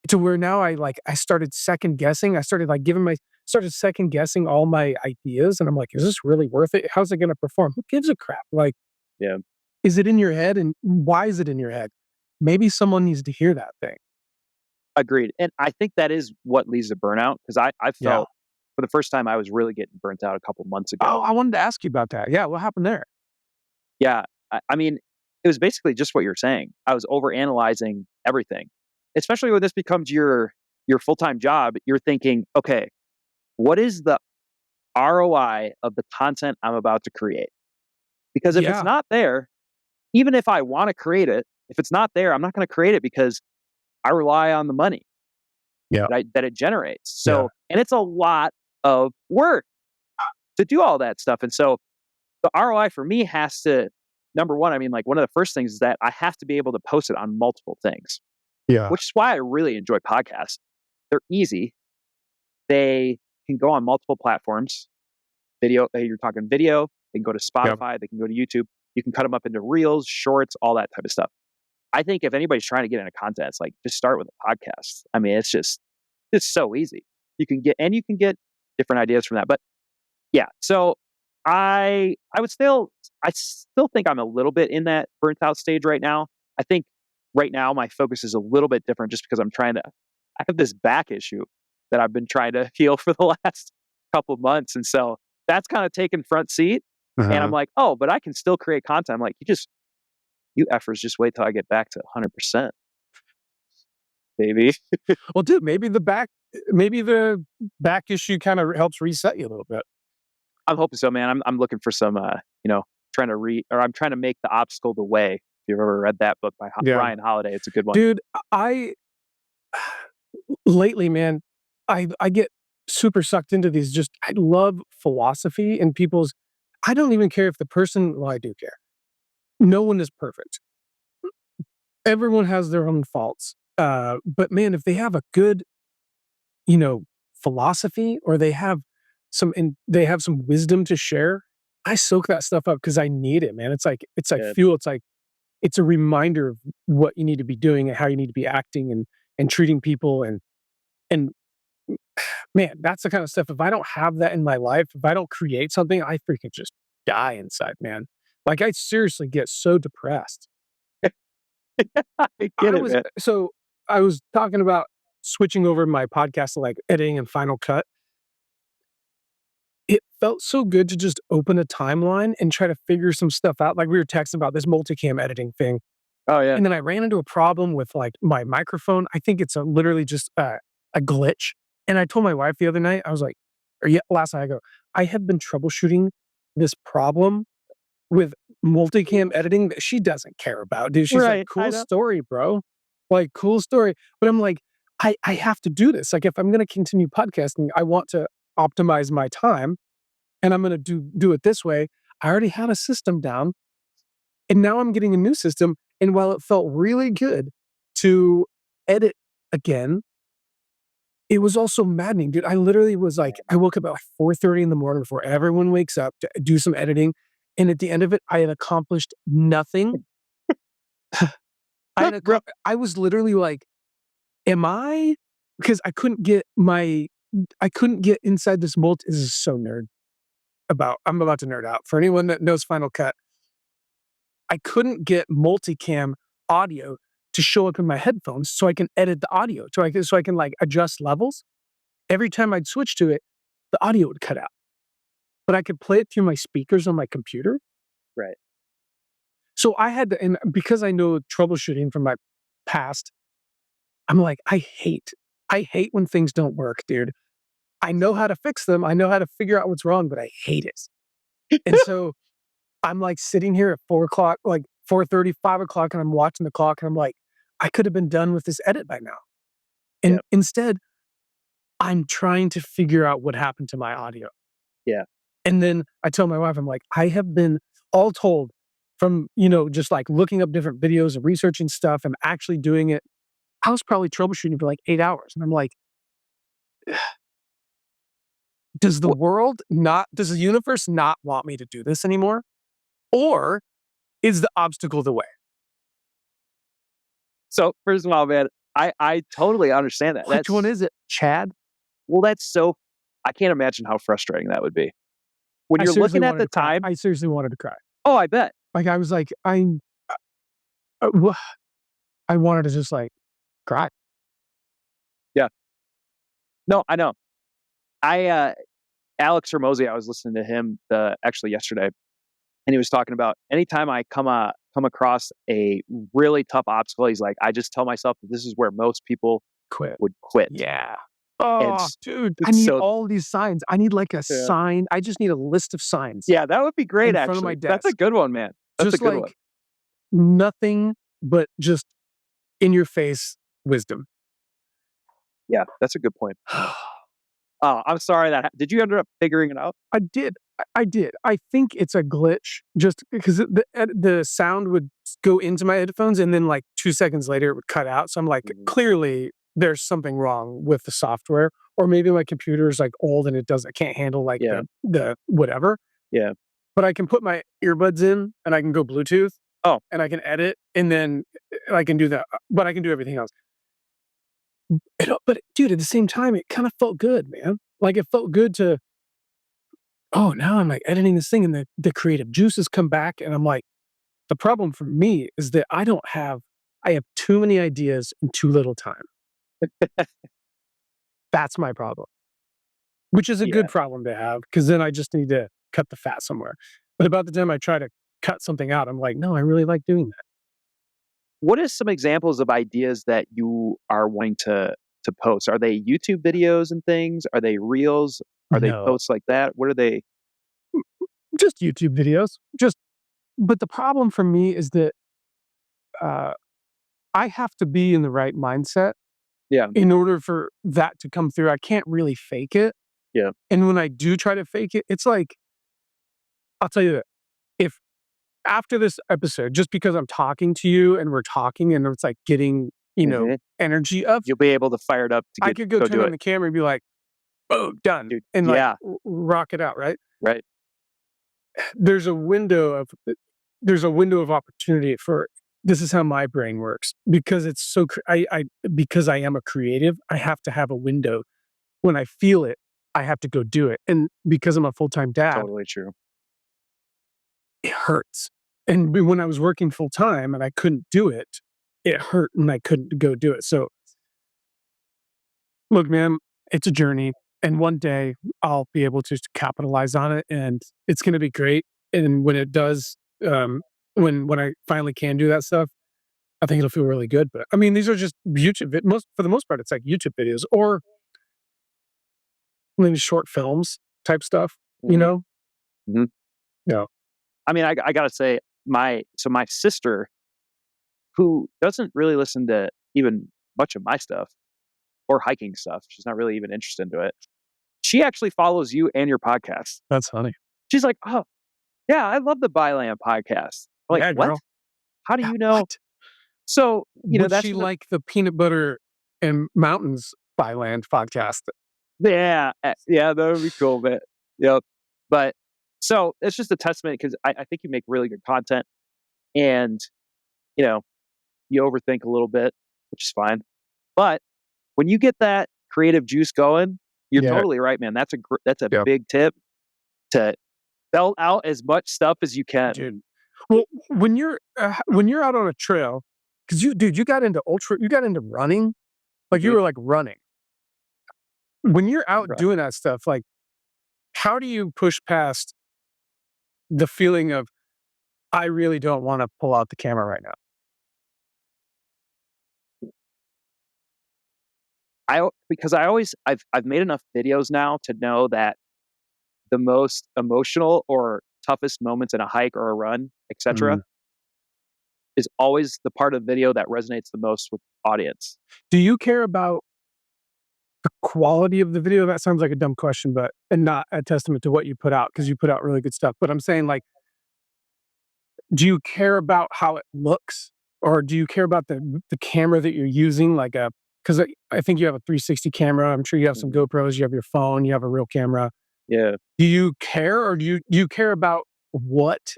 S1: To where now I started second guessing. I started like giving my started second guessing all my ideas, and I'm like, "Is this really worth it? How's it gonna perform? Who gives a crap?" Like,
S2: Yeah.
S1: is it in your head, and why is it in your head? Maybe someone needs to hear that thing.
S2: Agreed, and I think that is what leads to burnout because I
S1: Yeah.
S2: felt for the first time I was really getting burnt out a couple months
S1: Oh,
S2: ago.
S1: I wanted to ask you about that. Yeah, what happened there?
S2: Yeah, I mean, it was basically just what you're saying. I was overanalyzing everything, especially when this becomes your full-time job, you're thinking, "Okay, what is the ROI of the content I'm about to create?" Because if it's
S1: Yeah.
S2: not there, even if I wanna create it, if it's not there, I'm not gonna create it because I rely on the money
S1: Yeah.
S2: that it generates.
S1: Yeah.
S2: So and it's a lot of work to do all that stuff. And so the ROI for me has to number one, I mean, like one of the first things is that I have to be able to post it on multiple things,
S1: Yeah.
S2: which is why I really enjoy podcasts. They're easy. They can go on multiple platforms. Video, you're talking video, they can go to
S1: Yep.
S2: Spotify, they can go to YouTube. You can cut them up into reels, shorts, all that type of stuff. I think if anybody's trying to get into content, it's like just start with a podcast. I mean, it's so easy. You can get different ideas from that. But yeah, so I still think I'm a little bit in that burnt out stage right now. I think right now my focus is a little bit different just because I have this back issue that I've been trying to heal for the last couple months. And so that's kind of taken front seat. And I'm
S1: Uh-huh.
S2: like, oh, but I can still create content. I'm like, you efforts just wait till I get back to 100%, baby.
S1: Well, dude, maybe the back issue kinda helps reset you a little bit.
S2: I'm hoping so, man. I'm looking for some, trying to read or I'm trying to make the obstacle the way. If you've ever read that book by
S1: Yeah.
S2: Ryan Holiday, it's a good one.
S1: Dude, I lately, man, I get super sucked into these just I love philosophy and people's I don't even care if the person well, I do care. No one is perfect. Everyone has their own faults. But man, if they have a good, you know, philosophy or they have they have some wisdom to share, I soak that stuff up because I need it, man. It's like
S2: Yeah.
S1: fuel. It's a reminder of what you need to be doing and how you need to be acting and treating people and man, that's the kind of stuff. If I don't have that in my life, if I don't create something, I freaking just die inside, man. Like I seriously get so depressed.
S2: I get
S1: I
S2: it,
S1: was
S2: man.
S1: so I was talking about switching over my podcast to like editing and Final Cut. It felt so good to just open a timeline and try to figure some stuff out. Like we were texting about this multicam editing thing.
S2: Oh, yeah.
S1: And then I ran into a problem with like my microphone. I think it's literally just a glitch. And I told my wife the other night, I was like, or yeah, last night I go, I have been troubleshooting this problem with multicam editing that she doesn't care about, dude. She's like,
S2: Right, I
S1: cool
S2: know.
S1: story, bro. Like, cool story. But I'm like, I have to do this. Like, if I'm going to continue podcasting, I want to optimize my time and I'm going to do it this way. I already had a system down and now I'm getting a new system. And while it felt really good to edit again, it was also maddening, dude. I literally was like, I woke up at like 4:30 in the morning before everyone wakes up to do some editing. And at the end of it, I had accomplished nothing.
S2: Bro,
S1: I was literally like, am I? Because I couldn't get inside this this is so I'm about to nerd out. For anyone that knows Final Cut, I couldn't get multicam audio to show up in my headphones so I can edit the audio, so I can like adjust levels. Every time I'd switch to it, the audio would cut out, but I could play it through my speakers on my computer.
S2: right.
S1: So I had to, and because I know troubleshooting from my past, I'm like, I hate when things don't work, dude. I know how to fix them. I know how to figure out what's wrong, but I hate it. And so I'm like sitting here at 4 o'clock, like 4:30, 5 o'clock, and I'm watching the clock and I'm like, I could have been done with this edit by now. And
S2: Yeah,
S1: instead, I'm trying to figure out what happened to my audio.
S2: yeah.
S1: And then I tell my wife, I'm like, I have been all told from, just like looking up different videos and researching stuff and actually doing it. I was probably troubleshooting for like 8 hours. And I'm like,
S2: What
S1: does the universe not want me to do this anymore? Or is the obstacle the way?
S2: so, first of all, man, I totally understand that.
S1: Which one is it? Chad?
S2: That's so I can't imagine how frustrating that would be. When you're looking at the time.
S1: I seriously wanted to cry.
S2: Oh, I bet.
S1: Like I was like, wha- I wanted to just like cry.
S2: Yeah. No, I know. Alex Hormozy, I was listening to him, actually yesterday, and he was talking about anytime I come across a really tough obstacle, he's like, I just tell myself that this is where most people
S1: Quit.
S2: would quit.
S1: Yeah.
S2: And
S1: Oh,
S2: s
S1: dude, I
S2: it's
S1: need
S2: so
S1: all these signs. I need like a
S2: yeah.
S1: sign. I just need a list of signs
S2: Yeah, that would be great,
S1: in front of my
S2: actually. That's a
S1: desk.
S2: good one, man. That's a
S1: Just
S2: good one.
S1: like nothing but just in your face wisdom.
S2: Yeah, that's a good point. Oh, I'm sorry did you end up figuring it out?
S1: I did. I did. I think it's a glitch just because the sound would go into my headphones and then like 2 seconds later it would cut out. So I'm like,
S2: Mhm.
S1: clearly there's something wrong with the software, or maybe my computer is like old and it can't handle like
S2: Yeah,
S1: the whatever.
S2: yeah.
S1: But I can put my earbuds in and I can go Bluetooth
S2: Oh,
S1: and I can edit and then I can do that, but I can do everything else. But dude, at the same time, it kind of felt good, man. Like it felt good to, oh, now I'm like editing this thing and the creative juices come back. And I'm like, the problem for me is that I have too many ideas in too little time. That's my problem, which is a
S2: yeah.
S1: good problem to have because then I just need to cut the fat somewhere. But about the time I try to cut something out, I'm like, no, I really like doing that.
S2: What are some examples of ideas that you are wanting to post? Are they YouTube videos and things? Are they reels? Are they
S1: No,
S2: posts like that? What are they?
S1: just YouTube videos. But the problem for me is that uh, I have to be in the right mindset
S2: Yeah,
S1: in order for that to come through. I can't really fake it.
S2: yeah.
S1: And when I do try to fake it, it's like, I'll tell you that if after this episode, just because I'm talking to you and we're talking and it's like getting,
S2: Mhm.
S1: energy up,
S2: You'll be able to fire it up to
S1: I could go
S2: go
S1: turn
S2: do
S1: on
S2: it.
S1: the camera and be like, boom, done,
S2: Dude,
S1: and like
S2: yeah,
S1: rock it out, right?
S2: right.
S1: There's a window of there's a window of opportunity for this is how my brain works because it's so I because I am a creative, I have to have a window. When I feel it, I have to go do it. And because I'm a full-time dad,
S2: Totally true.
S1: it hurts. And when I was working full time and I couldn't do it, it hurt and I couldn't go do it. So look, man, it's a journey. And one day I'll be able to capitalize on it and it's gonna be great. And when it does, when I finally can do that stuff, I think it'll feel really good. But I mean, these are just most for the most part, it's like YouTube videos or maybe short films type stuff, you
S2: Mhm,
S1: know?
S2: mhm.
S1: Yeah.
S2: I mean, I gotta say, my sister, who doesn't really listen to even much of my stuff or hiking stuff, she's not really even interested into it. She actually follows you and your podcast.
S1: That's funny.
S2: She's like, "Oh, yeah, I love the Byland podcast." I'm like,
S1: Yeah,
S2: "What?
S1: girl.
S2: How do
S1: Yeah,
S2: you know?"
S1: what?
S2: So,
S1: Would
S2: that's
S1: she
S2: the
S1: like the Peanut Butter and Mountains by Land podcast?
S2: yeah, yeah, that would be cool, man. Yep. But so it's just a testament because I think you make really good content and, you know, you overthink a little bit, which is fine. But when you get that creative juice going, you're
S1: Yeah,
S2: totally right, man. That's a
S1: yep,
S2: big tip to belt out as much stuff as you can.
S1: dude. Well, when you're out on a trail, because you got into you got into running, like, you
S2: Mhm.
S1: were, like, running. When you're out
S2: Right.
S1: doing that stuff, like, how do you push past the feeling of, "I really don't wanna pull out the camera right now?"
S2: Because I've made enough videos now to know that the most emotional or toughest moments in a hike or a run, etc.,
S1: Mm.
S2: is always the part of the video that resonates the most with audience.
S1: Do you care about the quality of the video? That sounds like a dumb question, but and not a testament to what you put out because you put out really good stuff, but I'm saying, like, do you care about how it looks, or do you care about the camera that you're using? Like a because I think you have a 360 camera. I'm sure you have some
S2: Mhm.
S1: GoPros. You have your phone. You have a real camera.
S2: Yeah.
S1: Do you care, or do you care about what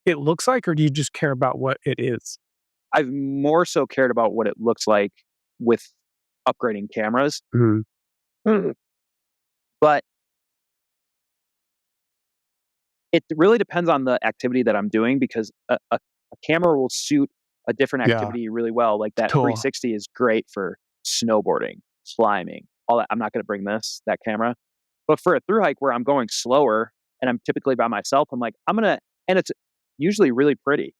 S1: it looks like, or do you just care about what it is?
S2: I've more so cared about what it looks like with upgrading cameras,
S1: Mhm.
S2: Mm. but it really depends on the activity that I'm doing because a camera will suit a different
S1: Yeah,
S2: activity really well. Like that
S1: tool.
S2: 360 is great for snowboarding, climbing, all that. I'm not going to bring that camera, but for a through hike where I'm going slower and I'm typically by myself, I'm like, and it's usually really pretty.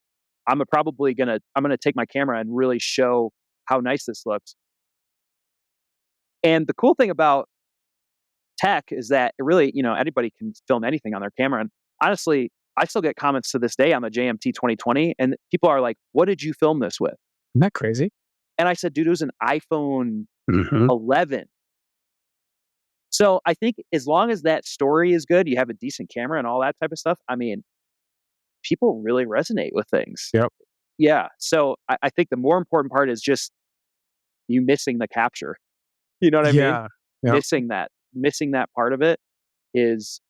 S2: I'm gonna take my camera and really show how nice this looks. And the cool thing about tech is that it really, anybody can film anything on their camera. And honestly, I still get comments to this day on the JMT 2020, and people are like, "What did you film this with?"
S1: Isn't that crazy?
S2: And I said, "Dude, it was an iPhone
S1: Mhm.
S2: 11." So I think as long as that story is good, you have a decent camera and all that type of stuff. I mean, people really resonate with things.
S1: Yep.
S2: Yeah. So I think the more important part is just you missing the capture. You know what I mean?
S1: Yeah. Yep.
S2: Missing that part of it is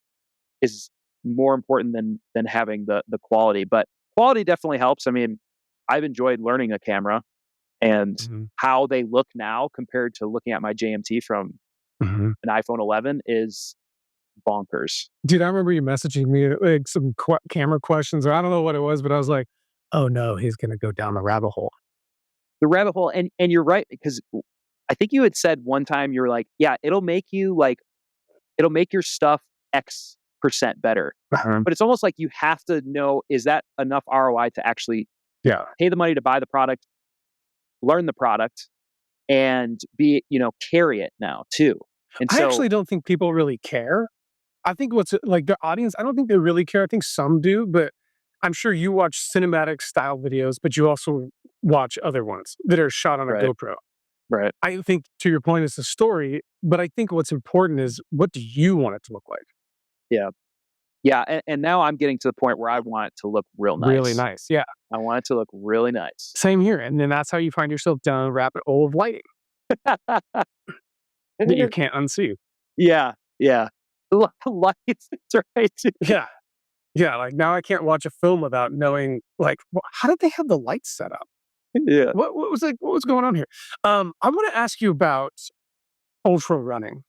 S2: is more important than having the quality. But quality definitely helps. I mean, I've enjoyed learning a camera and
S1: Mhm.
S2: how they look now compared to looking at my JMT from
S1: Mhm.
S2: an iPhone 11 is bonkers.
S1: Dude, I remember you messaging me, like, some camera questions, or I don't know what it was, but I was like, "Oh, no, he's gonna go down the rabbit hole."
S2: The rabbit hole, and you're right because I think you had said one time you were like, yeah, it'll make your stuff X% better.
S1: Uh-huh.
S2: But it's almost like you have to know, is that enough ROI to actually
S1: Yeah.
S2: pay the money to buy the product, learn the product, and carry it now too. And
S1: I
S2: so,
S1: actually don't think people really care. I think what's like, the audience, I don't think they really care. I think some do, but I'm sure you watch cinematic style videos, but you also watch other ones that are shot on a
S2: right,
S1: GoPro.
S2: right.
S1: I think to your point, it's the story, but I think what's important is what do you want it to look like?
S2: Yeah. Yeah. And now I'm getting to the point where I want it to look real
S1: Really
S2: nice.
S1: nice. Yeah.
S2: I want it to look really nice.
S1: Same here. And then that's how you find yourself down a rabbit hole of lighting that you can't unsee.
S2: Yeah. Yeah. Lights, that's right.
S1: Yeah. Yeah, like, now I can't watch a film without knowing, like, how did they have the lights set up?
S2: Yeah.
S1: What was going on here? I wanna ask you about ultra running.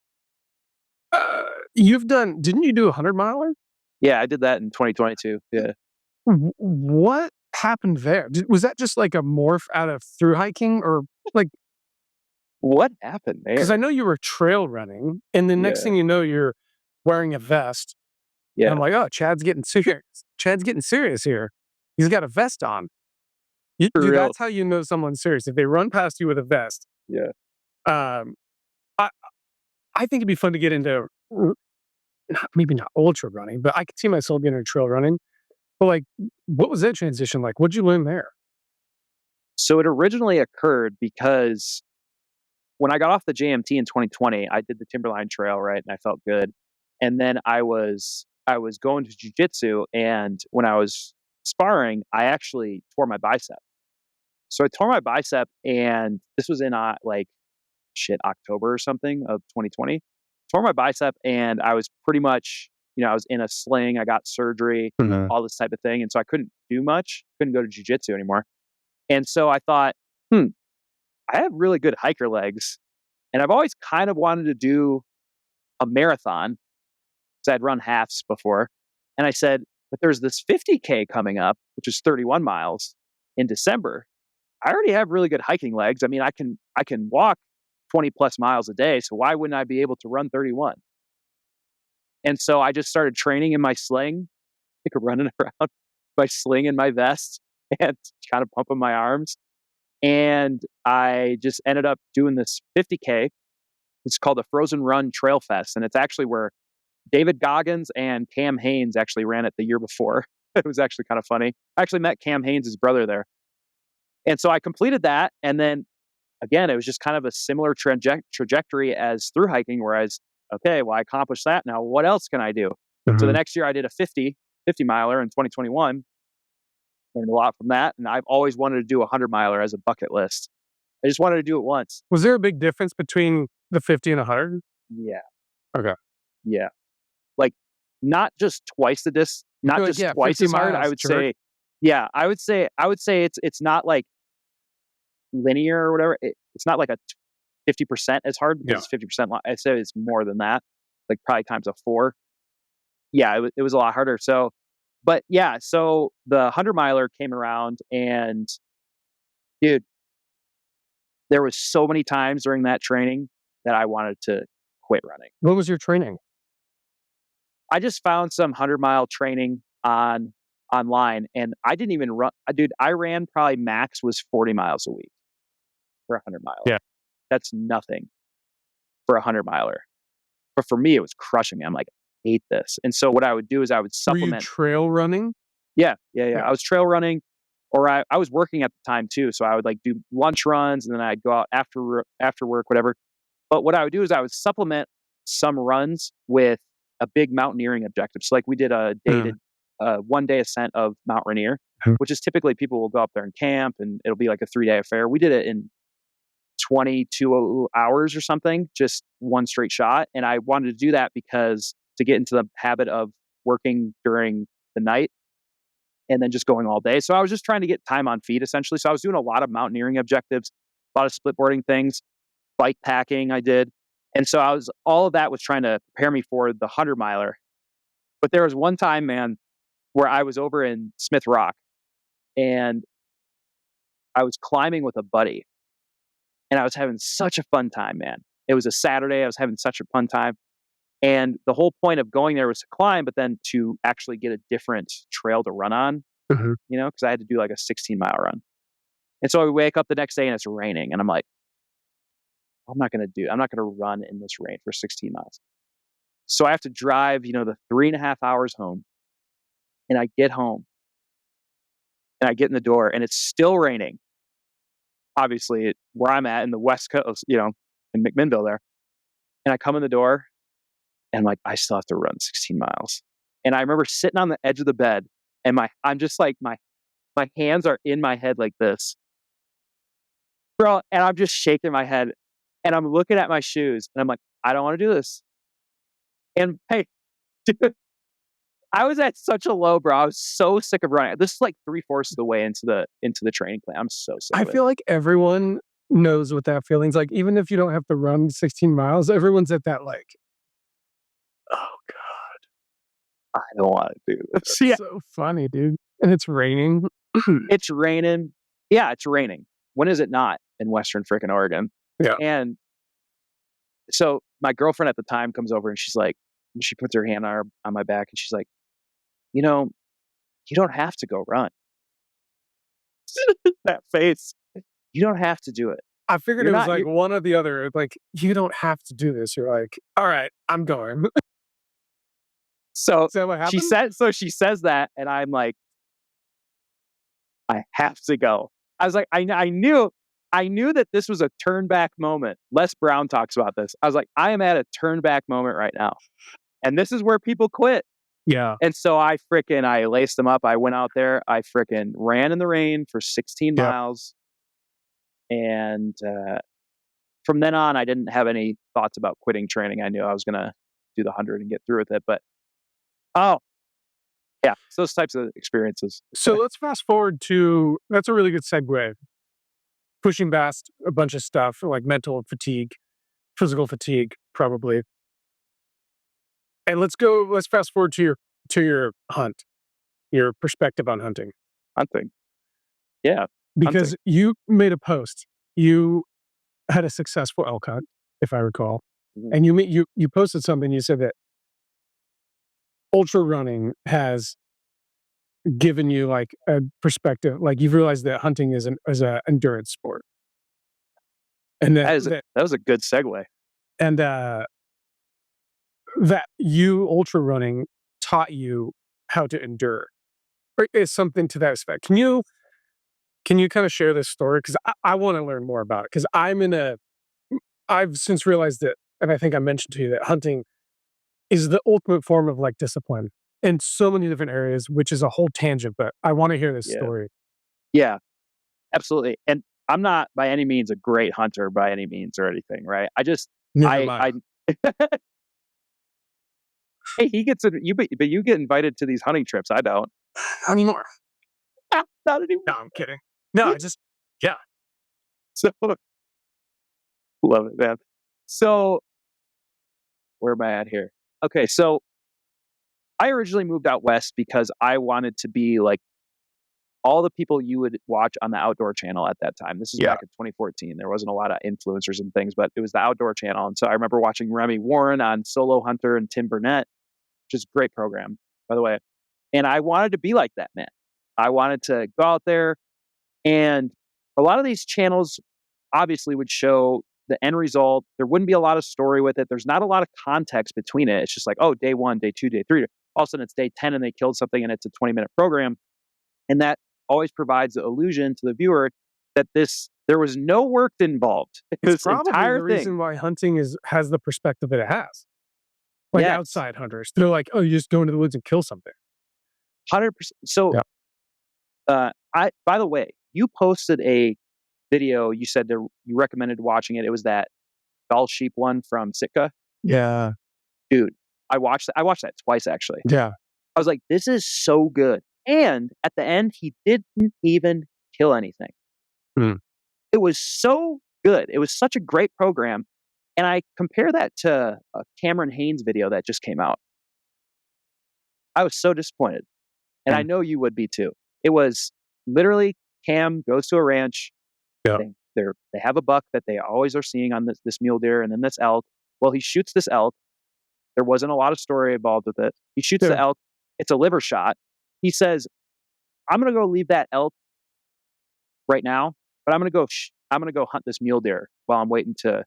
S1: Uh, you've done didn't you do a 100 miler?
S2: Yeah, I did that in 2022. Yeah.
S1: What happened there? Was that just like a morph out of through hiking or like,
S2: What happened
S1: because I
S2: there?
S1: know you were trail running, and the next
S2: Yeah.
S1: thing you know, you're wearing a vest, and I'm
S2: Yeah.
S1: like, "Oh, Chad's getting serious. Chad's getting serious here. He's got a vest on."
S2: For
S1: Dude,
S2: real.
S1: that's how you know someone's serious. If they run past you with a vest,
S2: Yeah.
S1: um, I I think it'd be fun to get into maybe not ultra running, but I could see myself getting into trail running. But, like, what was that transition like? What'd you learn there?
S2: So it originally occurred because when I got off the JMT in 2020, I did the Timberline Trail, right, and I felt good. And then I was going to jujitsu, and when I was sparring, I actually tore my bicep. So I tore my bicep, and this was in October or something of 2020. Tore my bicep, and I was pretty much, I was in a sling. I got surgery,
S1: Mhm.
S2: all this type of thing, and so I couldn't do much. Couldn't go to jujitsu anymore. And so I thought, hmm, I have really good hiker legs, and I've always kind of wanted to do a marathon because I'd run halves before. And I said, but there's this 50K coming up, which is 31 miles in December. I already have really good hiking legs. I mean, I can walk 20 plus miles a day, so why wouldn't I be able to run 31? And so I just started training in my sling, like running around my sling in my vest and kind of pumping my arms. And I just ended up doing this 50K. It's called the Frozen Run Trail Fest, and it's actually where David Goggins and Cam Hanes actually ran it the year before. It was actually kind of funny. I actually met Cam Hanes' brother there. And so I completed that, and then again, it was just kind of a similar trajectory as through hiking, where I was, okay, well, I accomplished that. Now, what else can I do? So the
S1: Mhm.
S2: next year, I did a 50 miler in 2021, learned a lot from that. And I've always wanted to do a 100 miler as a bucket list. I just wanted to do it once.
S1: Was there a big difference between the 50 and 100?
S2: Yeah.
S1: Okay.
S2: Yeah. Like, not
S1: You're like,
S2: just
S1: "Yeah,
S2: twice
S1: 50
S2: as hard. I
S1: miles,
S2: would
S1: jerk."
S2: say, yeah, I would say it's not like linear or whatever. It's not like a 50% as hard because
S1: Yeah.
S2: it's 50%. I say it's more than that, like probably times a four. Yeah, it was a lot harder. So, but yeah, so the 100 miler came around, and dude, there was so many times during that training that I wanted to quit running.
S1: What was your training?
S2: I just found some 100-mile training online, and I didn't even run. Dude, I ran probably max was 40 miles a week for a 100 miler.
S1: Yeah.
S2: That's nothing for a 100 miler. But for me, it was crushing me. I'm like, I hate this. And so what I would do is I would
S1: Were you
S2: supplement.
S1: trail running?
S2: Yeah, yeah, yeah.
S1: Yeah.
S2: I was trail running, or I was working at the time too. So I would like do lunch runs, and then I'd go out after work, whatever. But what I would do is I would supplement some runs with a big mountaineering objective. So like we did a
S1: Mm.
S2: dated 1 day ascent of Mount Rainier,
S1: Mhm.
S2: which is typically people will go up there and camp, and it'll be like a 3 day affair. We did it in 22 hours or something, just one straight shot. And I wanted to do that because to get into the habit of working during the night and then just going all day. So I was just trying to get time on feet essentially. So I was doing a lot of mountaineering objectives, a lot of split boarding things, bike packing I did. And so all of that was trying to prepare me for the 100 miler. But there was one time, man, where I was over in Smith Rock, and I was climbing with a buddy, and I was having such a fun time, man. It was a Saturday. I was having such a fun time. And the whole point of going there was to climb, but then to actually get a different trail to run on,
S1: Mhm.
S2: because I had to do like a 16-mile run. And so I wake up the next day and it's raining. And I'm like, I'm not going to run in this rain for 16 miles. So I have to drive, the 3.5 hours home. And I get home and I get in the door and it's still raining. Obviously, where I'm at in the West Coast, in McMinnville there. And I come in the door and I'm like, I still have to run 16 miles. And I remember sitting on the edge of the bed, and I'm just like, my hands are in my head like this, bro. And I'm just shaking my head, and I'm looking at my shoes and I'm like, I don't want to do this. And hey, dude, I was at such a low, bro. I was so sick of running. This is like 3/4 of the way into the training plan. I'm so sick
S1: I
S2: of it.
S1: feel like everyone knows what that feeling's like. Even if you don't have to run 16 miles, everyone's at that like, "Oh god,
S2: I don't want to do this.
S1: that's
S2: Yeah,
S1: so funny, dude." And it's raining.
S2: it's raining. Yeah, it's raining. When is it not in Western freaking Oregon?
S1: Yeah.
S2: And so my girlfriend at the time comes over and she's like, she puts her hand on my back and she's like, you know, you don't have to go run. That face. You don't have to do it.
S1: I figured
S2: You're
S1: it was
S2: not.
S1: like
S2: You
S1: one or the other. Like, you don't have to do this. You're like, all right, I'm going.
S2: so
S1: Is that what
S2: she
S1: happened?
S2: said. So she says that, and I'm like, I have to go. I was like, I knew that this was a turn back moment. Les Brown talks about this. I was like, I am at a turn back moment right now, and this is where people quit.
S1: Yeah.
S2: And so I laced them up. I went out there. I freaking ran in the rain for 16
S1: Yep.
S2: miles, and from then on, I didn't have any thoughts about quitting training. I knew I was gonna do the 100 and get through with it. But oh yeah, it's those types of experiences.
S1: So let's fast forward to that's a really good segue. Pushing past a bunch of stuff like mental fatigue, physical fatigue, probably. And let's fast forward to your hunt, your perspective on hunting.
S2: Hunting, yeah, hunting.
S1: Because you made a post. You had a successful elk hunt, if I recall.
S2: Mhm.
S1: And you posted something, you said that ultra running has given you like a perspective, like you've realized that hunting is a endurance sport. And
S2: That was a good segue.
S1: and that you ultra running taught you how to endure or is something to that effect. Can you kind of share this story? Because I want to learn more about it. Because I've since realized that, and I think I mentioned to you that hunting is the ultimate form of like discipline in so many different areas, which is a whole tangent. But I want to hear this
S2: Yeah,
S1: story.
S2: yeah, absolutely. And I'm not by any means a great hunter by any means or anything, right?
S1: Neither am
S2: I,
S1: I.
S2: I, hey, he gets it. But you get invited to these hunting trips. I don't.
S1: Anymore.
S2: Not anymore.
S1: No, I'm kidding. No, I just yeah.
S2: So love it, man. So where am I at here? Okay, so I originally moved out west because I wanted to be like all the people you would watch on the Outdoor Channel at that time. This is
S1: Yeah.
S2: back in 2014. There wasn't a lot of influencers and things, but it was the Outdoor Channel. And so I remember watching Remy Warren on Solo Hunter and Tim Burnett, which is a great program, by the way. And I wanted to be like that man. I wanted to go out there, and a lot of these channels obviously would show the end result. There wouldn't be a lot of story with it. There's not a lot of context between it. It's just like, oh, day one, day two, day three. All of a sudden it's day 10 and they killed something and it's a 20-minute program. And that always provides the illusion to the viewer that there was no work involved in
S1: It's
S2: this
S1: probably
S2: entire
S1: the
S2: thing.
S1: reason why hunting has the perspective that it has. Like
S2: Yes,
S1: outside hunters, they're like, "Oh, you just go into the woods and kill something."
S2: 100%. So,
S1: Yeah.
S2: by the way, you posted a video. You said you recommended watching it. It was that Gall sheep one from Sitka.
S1: Yeah.
S2: Dude, I watched that twice actually.
S1: Yeah.
S2: I was like, this is so good. And at the end, he didn't even kill anything.
S1: Mm.
S2: It was so good. It was such a great program. And I compare that to a Cameron Haynes video that just came out. I was so disappointed. And I
S1: Mm.
S2: know you would be too. It was literally Cam goes to a ranch.
S1: Yeah.
S2: They have a buck that they always are seeing on this mule deer and then this elk. Well, he shoots this elk. There wasn't a lot of story involved with it. He shoots the
S1: Yeah.
S2: elk. It's a liver shot. He says, I'm going to go leave that elk right now, but I'm going to go hunt this mule deer while I'm waiting to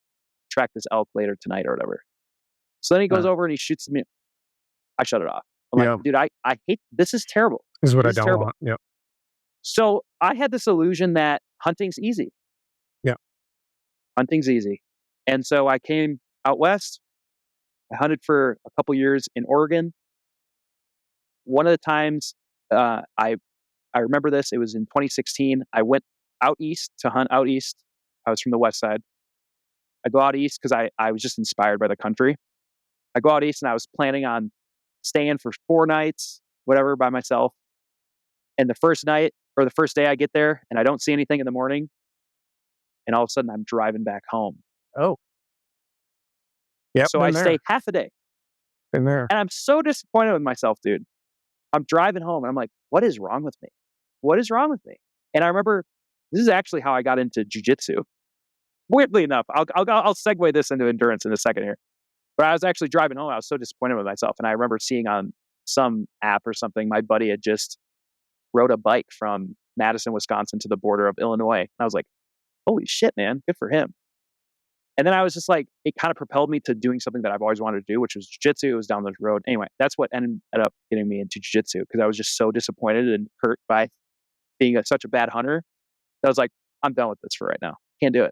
S2: track this elk later tonight or whatever. So then he goes
S1: Uh,
S2: over and he shoots the mule. I shut it off. I'm like,
S1: yeah.
S2: dude, I hate this. Is terrible.
S1: This is what I
S2: This is
S1: don't
S2: terrible.
S1: want. Yeah.
S2: So I had this illusion that hunting's easy.
S1: Yeah.
S2: Hunting's easy. And so I came out west. I hunted for a couple years in Oregon. One of the times I remember this. It was in 2016. I went out east to hunt out east. I was from the west side. I go out east because I was just inspired by the country. I go out east and I was planning on staying for 4 nights, whatever, by myself. And the first night or the first day I get there and I don't see anything in the morning, and all of a sudden I'm driving back home.
S1: Oh, yep,
S2: So I
S1: been
S2: stay
S1: there,
S2: half a day,
S1: been there.
S2: and I'm so disappointed with myself, dude. I'm driving home and I'm like, what is wrong with me? What is wrong with me? And I remember this is actually how I got into jujitsu. Weirdly enough, I'll segue this into endurance in a second here. But I was actually driving home. I was so disappointed with myself, and I remember seeing on some app or something, my buddy had just rode a bike from Madison, Wisconsin to the border of Illinois. And I was like, holy shit, man, good for him. And then I was just like, it kind of propelled me to doing something that I've always wanted to do, which was jujitsu. It was down the road. Anyway, that's what ended up getting me into jujitsu because I was just so disappointed and hurt by being such a bad hunter. I was like, I'm done with this for right now. Can't do it.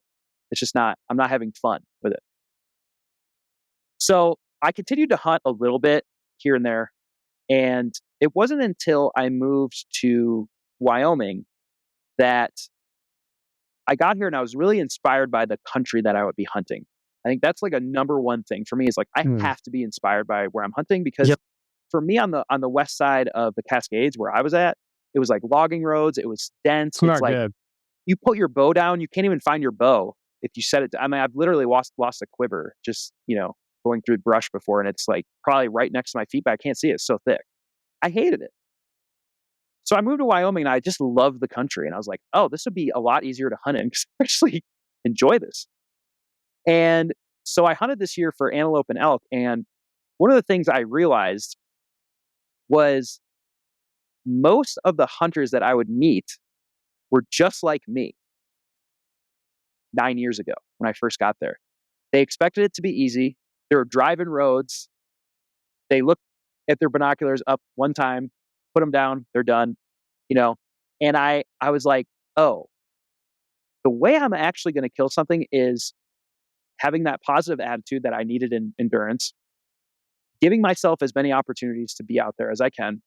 S2: It's just not, I'm not having fun with it. So I continued to hunt a little bit here and there. And it wasn't until I moved to Wyoming that I got here and I was really inspired by the country that I would be hunting. I think that's like a number one thing for me is like I
S1: Mm.
S2: have to be inspired by where I'm hunting because
S1: Yep.
S2: for me on the west side of the Cascades where I was at, it was like logging roads, it was dense.
S1: It's
S2: It's
S1: not
S2: like
S1: good.
S2: you put your bow down, you can't even find your bow if you set it. I mean, I've literally lost a quiver just going through brush before, and it's like probably right next to my feet, but I can't see it. It's so thick. I hated it. So I moved to Wyoming and I just loved the country. And I was like, oh, this would be a lot easier to hunt in because I actually enjoy this. And so I hunted this year for antelope and elk. And one of the things I realized was most of the hunters that I would meet were just like me 9 years ago when I first got there. They expected it to be easy. They were driving roads. They looked at their binoculars up one time, put them down, they're done, you know. And I was like, oh, the way I'm actually going to kill something is having that positive attitude that I needed in endurance, giving myself as many opportunities to be out there as I can.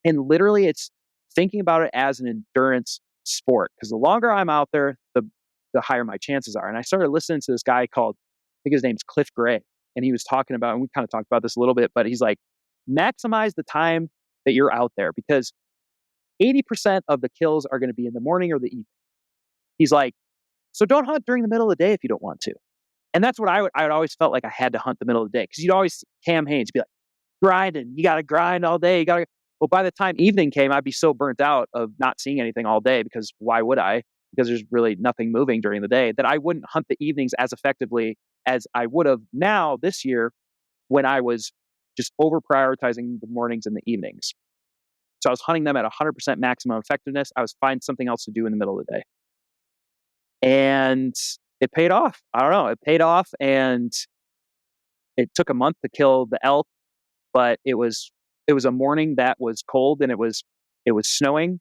S2: And literally, it's thinking about it as an endurance sport because the longer I'm out there, the higher my chances are. And I started listening to this guy called, I think his name's Cliff Gray. And he was talking about, and we kind of talked about this a little bit, but he's like, maximize the time that you're out there because 80% of the kills are going to be in the morning or the evening. He's like, so don't hunt during the middle of the day if you don't want to. And that's what I would always felt like I had to hunt the middle of the day because you'd always see Cam Haynes be like, grinding, you got to grind all day. You got to, well, by the time evening came, I'd be so burnt out of not seeing anything all day because why would I? Because there's really nothing moving during the day that I wouldn't hunt the evenings as effectively as I would have now this year when I was just over prioritizing the mornings and the evenings. So I was hunting them at 100% maximum effectiveness. I was finding something else to do in the middle of the day. And it paid off. I don't know. It paid off and it took a month to kill the elk, but it was a morning that was cold and it was snowing.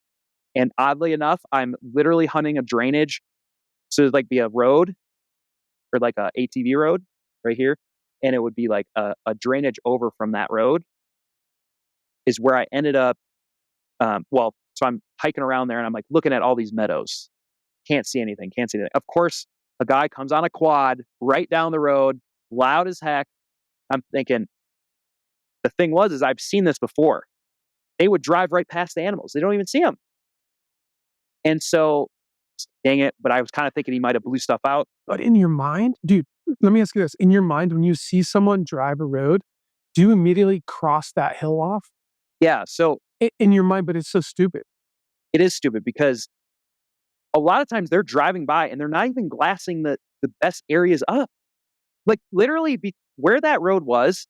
S2: And oddly enough, I'm literally hunting a drainage. So it'd like be a road or like a ATV road right here. And it would be like a drainage over from that road is where I ended up. So I'm hiking around there and I'm like looking at all these meadows. Can't see anything. Can't see anything. Of course, a guy comes on a quad right down the road, loud as heck. I'm thinking, the thing is I've seen this before. They would drive right past the animals. They don't even see them. And so, dang it. But I was kind of thinking he might have blew stuff out.
S1: But in your mind, dude, let me ask you this. In your mind, when you see someone drive a road, do you immediately cross that hill off?
S2: Yeah. So
S1: In your mind, but it's so stupid.
S2: it is stupid because a lot of times they're driving by and they're not even glassing the best areas up. Like literally where that road was,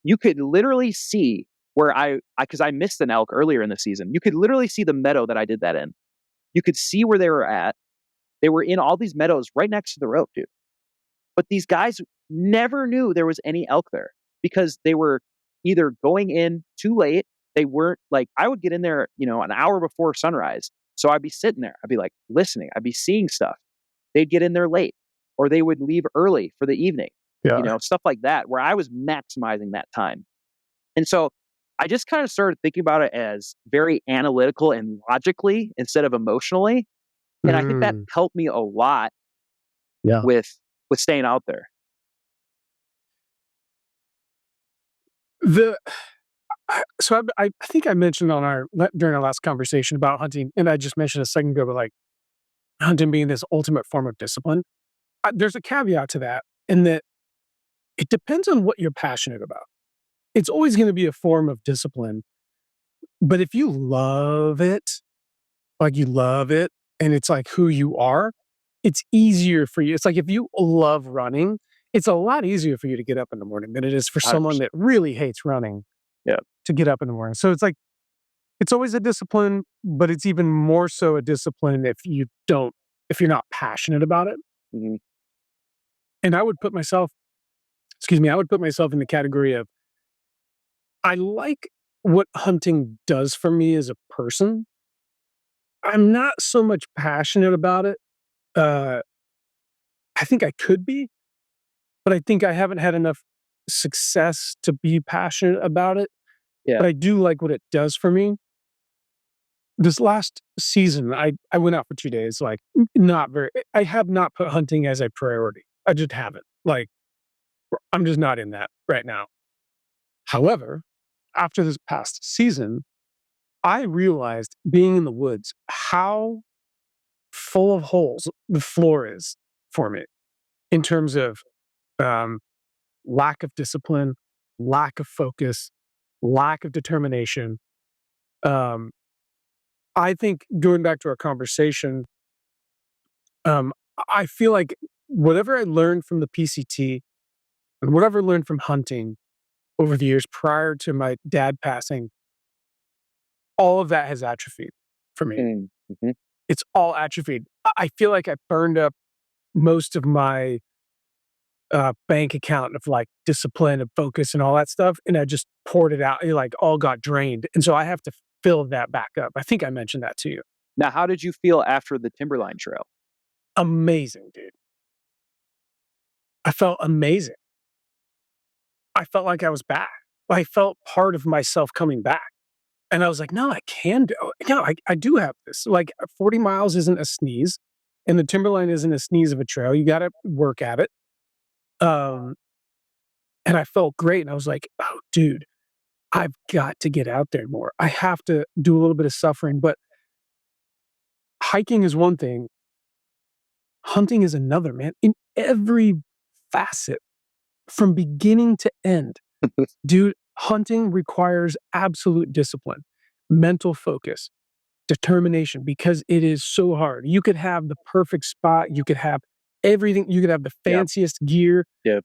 S2: you could literally see where because I missed an elk earlier in the season. You could literally see the meadow that I did that in. You could see where they were at. They were in all these meadows right next to the road, dude. But these guys never knew there was any elk there because they were either going in too late. They weren't like, I would get in there, an hour before sunrise. So I'd be sitting there. I'd be like listening. I'd be seeing stuff. They'd get in there late or they would leave early for the evening,
S1: Yeah.
S2: stuff like that, where I was maximizing that time. And so I just kind of started thinking about it as very analytical and logically instead of emotionally. And I think that
S1: Mm.
S2: helped me a lot
S1: Yeah.
S2: with staying out there.
S1: The I think I mentioned on our during our last conversation about hunting, and I just mentioned a second ago, but, like, hunting being this ultimate form of discipline. There's a caveat to that in that it depends on what you're passionate about. It's always gonna be a form of discipline, but if you love it, like, you love it, and it's, like, who you are, it's easier for you. It's like if you love running, it's a lot easier for you to get up in the morning than it is for someone
S2: 100%.
S1: that really hates running
S2: Yeah.
S1: to get up in the morning. So it's like it's always a discipline, but it's even more so a discipline if you're not passionate about it.
S2: Mhm.
S1: And I would put myself excuse me, I would put myself in the category of I like what hunting does for me as a person. I'm not so much passionate about it. Uh, I think I could be, but I think I haven't had enough success to be passionate about it.
S2: Yeah.
S1: But I do like what it does for me. This last season, I went out for 2 days, like, not very I have not put hunting as a priority. I just haven't. Like, I'm just not in that right now. However, after this past season, I realized being in the woods how full of holes the floor is for me in terms of, um, lack of discipline, lack of focus, lack of determination. Um, I think going back to our conversation, um, I feel like whatever I learned from the PCT and whatever I learned from hunting over the years prior to my dad passing, all of that has atrophied for me.
S2: Mm, mhm.
S1: It's all atrophied. I feel like I burned up most of my, bank account of, like, discipline and focus and all that stuff, and I just poured it out. It, like, all got drained, and so I have to fill that back up. I think I mentioned that to you.
S2: Now how did you feel after the Timberline Trail?
S1: Amazing, dude. I felt amazing. I felt like I was back. I felt part of myself coming back, and I was like, "No, I can do it. No, I do have this." Like, 40 miles isn't a sneeze, and the Timberline isn't a sneeze of a trail. You gotta work at it. Um, and I felt great, and I was like, "Oh, dude, I've got to get out there more. I have to do a little bit of suffering." But hiking is one thing, hunting is another, man. In every facet, from beginning to end, dude, hunting requires absolute discipline, mental focus, determination, because it is so hard. You could have the perfect spot, you could have everything, you could have the
S2: Yep,
S1: fanciest gear,
S2: yep.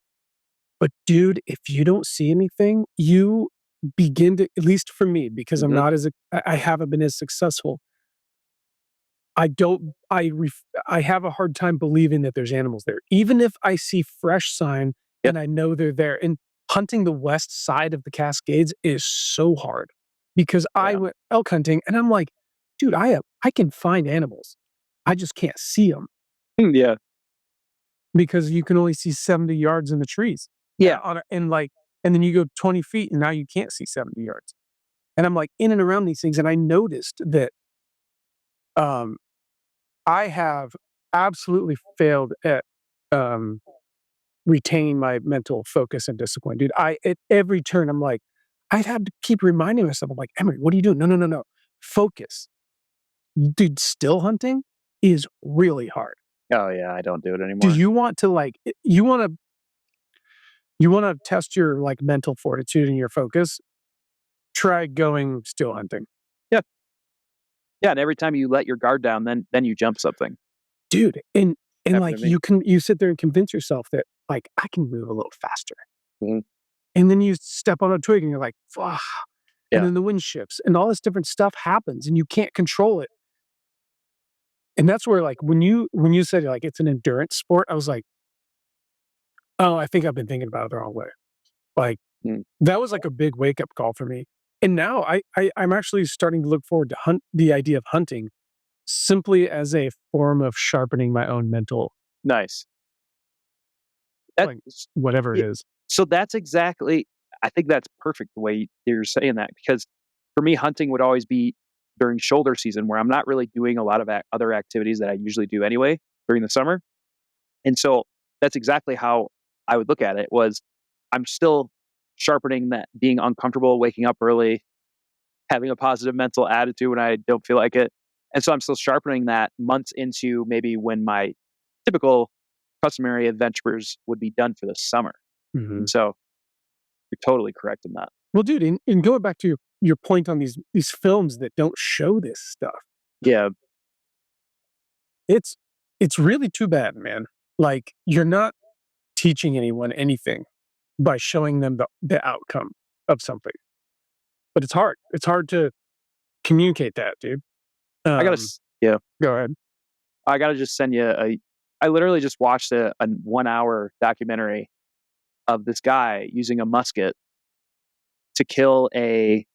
S1: but dude, if you don't see anything, you begin to, at least for me, because I'm
S2: Mhm.
S1: not as I haven't been as successful. I don't I have a hard time believing that there's animals there. Even if I see fresh sign
S2: Yep.
S1: and I know they're there, and hunting the west side of the Cascades is so hard because I
S2: Yeah.
S1: went elk hunting and I'm like, "Dude, I can find animals. I just can't see them
S2: Yeah.
S1: because you can only see 70 yards in the trees."
S2: Yeah.
S1: And then you go 20 feet and now you can't see 70 yards. And I'm, like, in and around these things, and I noticed that, um I have absolutely failed at, um, retaining my mental focus and discipline, dude. At every turn, I'm like I'd have to keep reminding myself, I'm like, "Emery, what are you doing? No, no, no, no. Focus." Dude, still hunting is really hard.
S2: Oh, yeah, I don't do it
S1: Do
S2: anymore.
S1: you want to, like you wanna test your, like, mental fortitude and your focus? Try going still hunting.
S2: Yeah. Yeah, and every time you let your guard down, then you jump something.
S1: Dude, and,
S2: Happened to
S1: like,
S2: me.
S1: you sit there and convince yourself that, like, "I can move a little faster."
S2: Mhm.
S1: And then you step on a twig and you're like, "Fuck," and
S2: Yeah.
S1: then the wind shifts and all this different stuff happens and you can't control it. And that's where, like, when you said, like, it's an endurance sport, I was like, "Oh, I think I've been thinking about it the wrong way." Like,
S2: Mm.
S1: that was, like, a big wake up call for me. And now I'm actually starting to look forward to the idea of hunting simply as a form of sharpening my own mental,
S2: Nice. That
S1: like,
S2: s
S1: whatever it
S2: yeah,
S1: is.
S2: so that's exactly I think that's perfect the way you're saying that because for me, hunting would always be during shoulder season where I'm not really doing a lot of other activities that I usually do anyway during the summer, and so that's exactly how I would look at it was I'm still sharpening that, being uncomfortable, waking up early, having a positive mental attitude when I don't feel like it. And so I'm still sharpening that months into maybe when my typical customary adventures would be done for the summer.
S1: Mhm.
S2: And so you're totally correct in that.
S1: Well, dude, and going back to your point on these films that don't show this stuff,
S2: Yeah.
S1: it's it's really too bad, man. Like, you're not teaching anyone anything by showing them the outcome of something. But it's hard. It's hard to communicate that, dude.
S2: Yeah,
S1: Go ahead.
S2: I gotta just send you I literally just watched a 1 hour documentary of this guy using a musket to kill a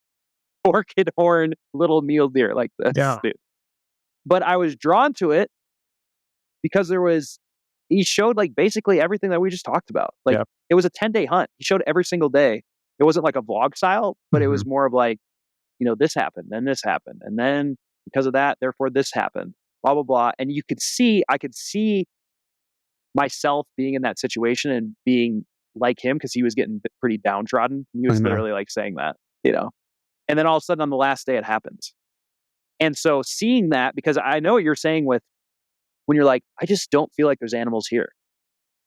S2: orchid horn little mule deer like this,
S1: Yeah.
S2: dude. But I was drawn to it because he showed like basically everything that we just talked about. Like
S1: Yep.
S2: it was a 10-day hunt. He showed every single day. It wasn't like a vlog style, but it
S1: Mhm.
S2: was more of like, this happened, then this happened, and then because of that, therefore this happened, blah blah blah. And I could see myself being in that situation and being like him because he was getting pretty downtrodden. He
S1: I
S2: was
S1: know.
S2: literally like saying that, you know. And then all of a sudden on the last day it happens. And so seeing that, because I know what you're saying with when you're like, I just don't feel like there's animals here.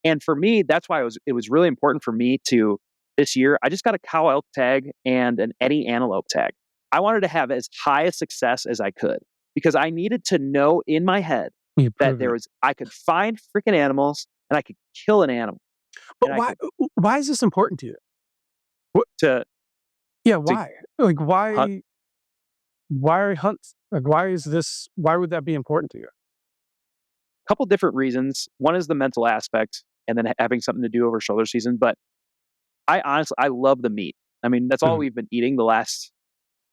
S2: And for me, that's why it was really important for me to this year. I just got a cow elk tag and an Eddie antelope tag. I wanted to have as high a success as I could because I needed to know in my head
S1: You
S2: that
S1: prove it.
S2: I could find freaking animals and I could kill an animal
S1: But
S2: and I could
S1: why is this important to you? What
S2: to
S1: Yeah,
S2: to
S1: why? Like,
S2: hunt.
S1: why are hunts? Like, why would that be important to you?
S2: A couple different reasons. One is the mental aspect and then having something to do over shoulder season. But I love the meat. I mean, that's all
S1: Mhm.
S2: we've been eating the last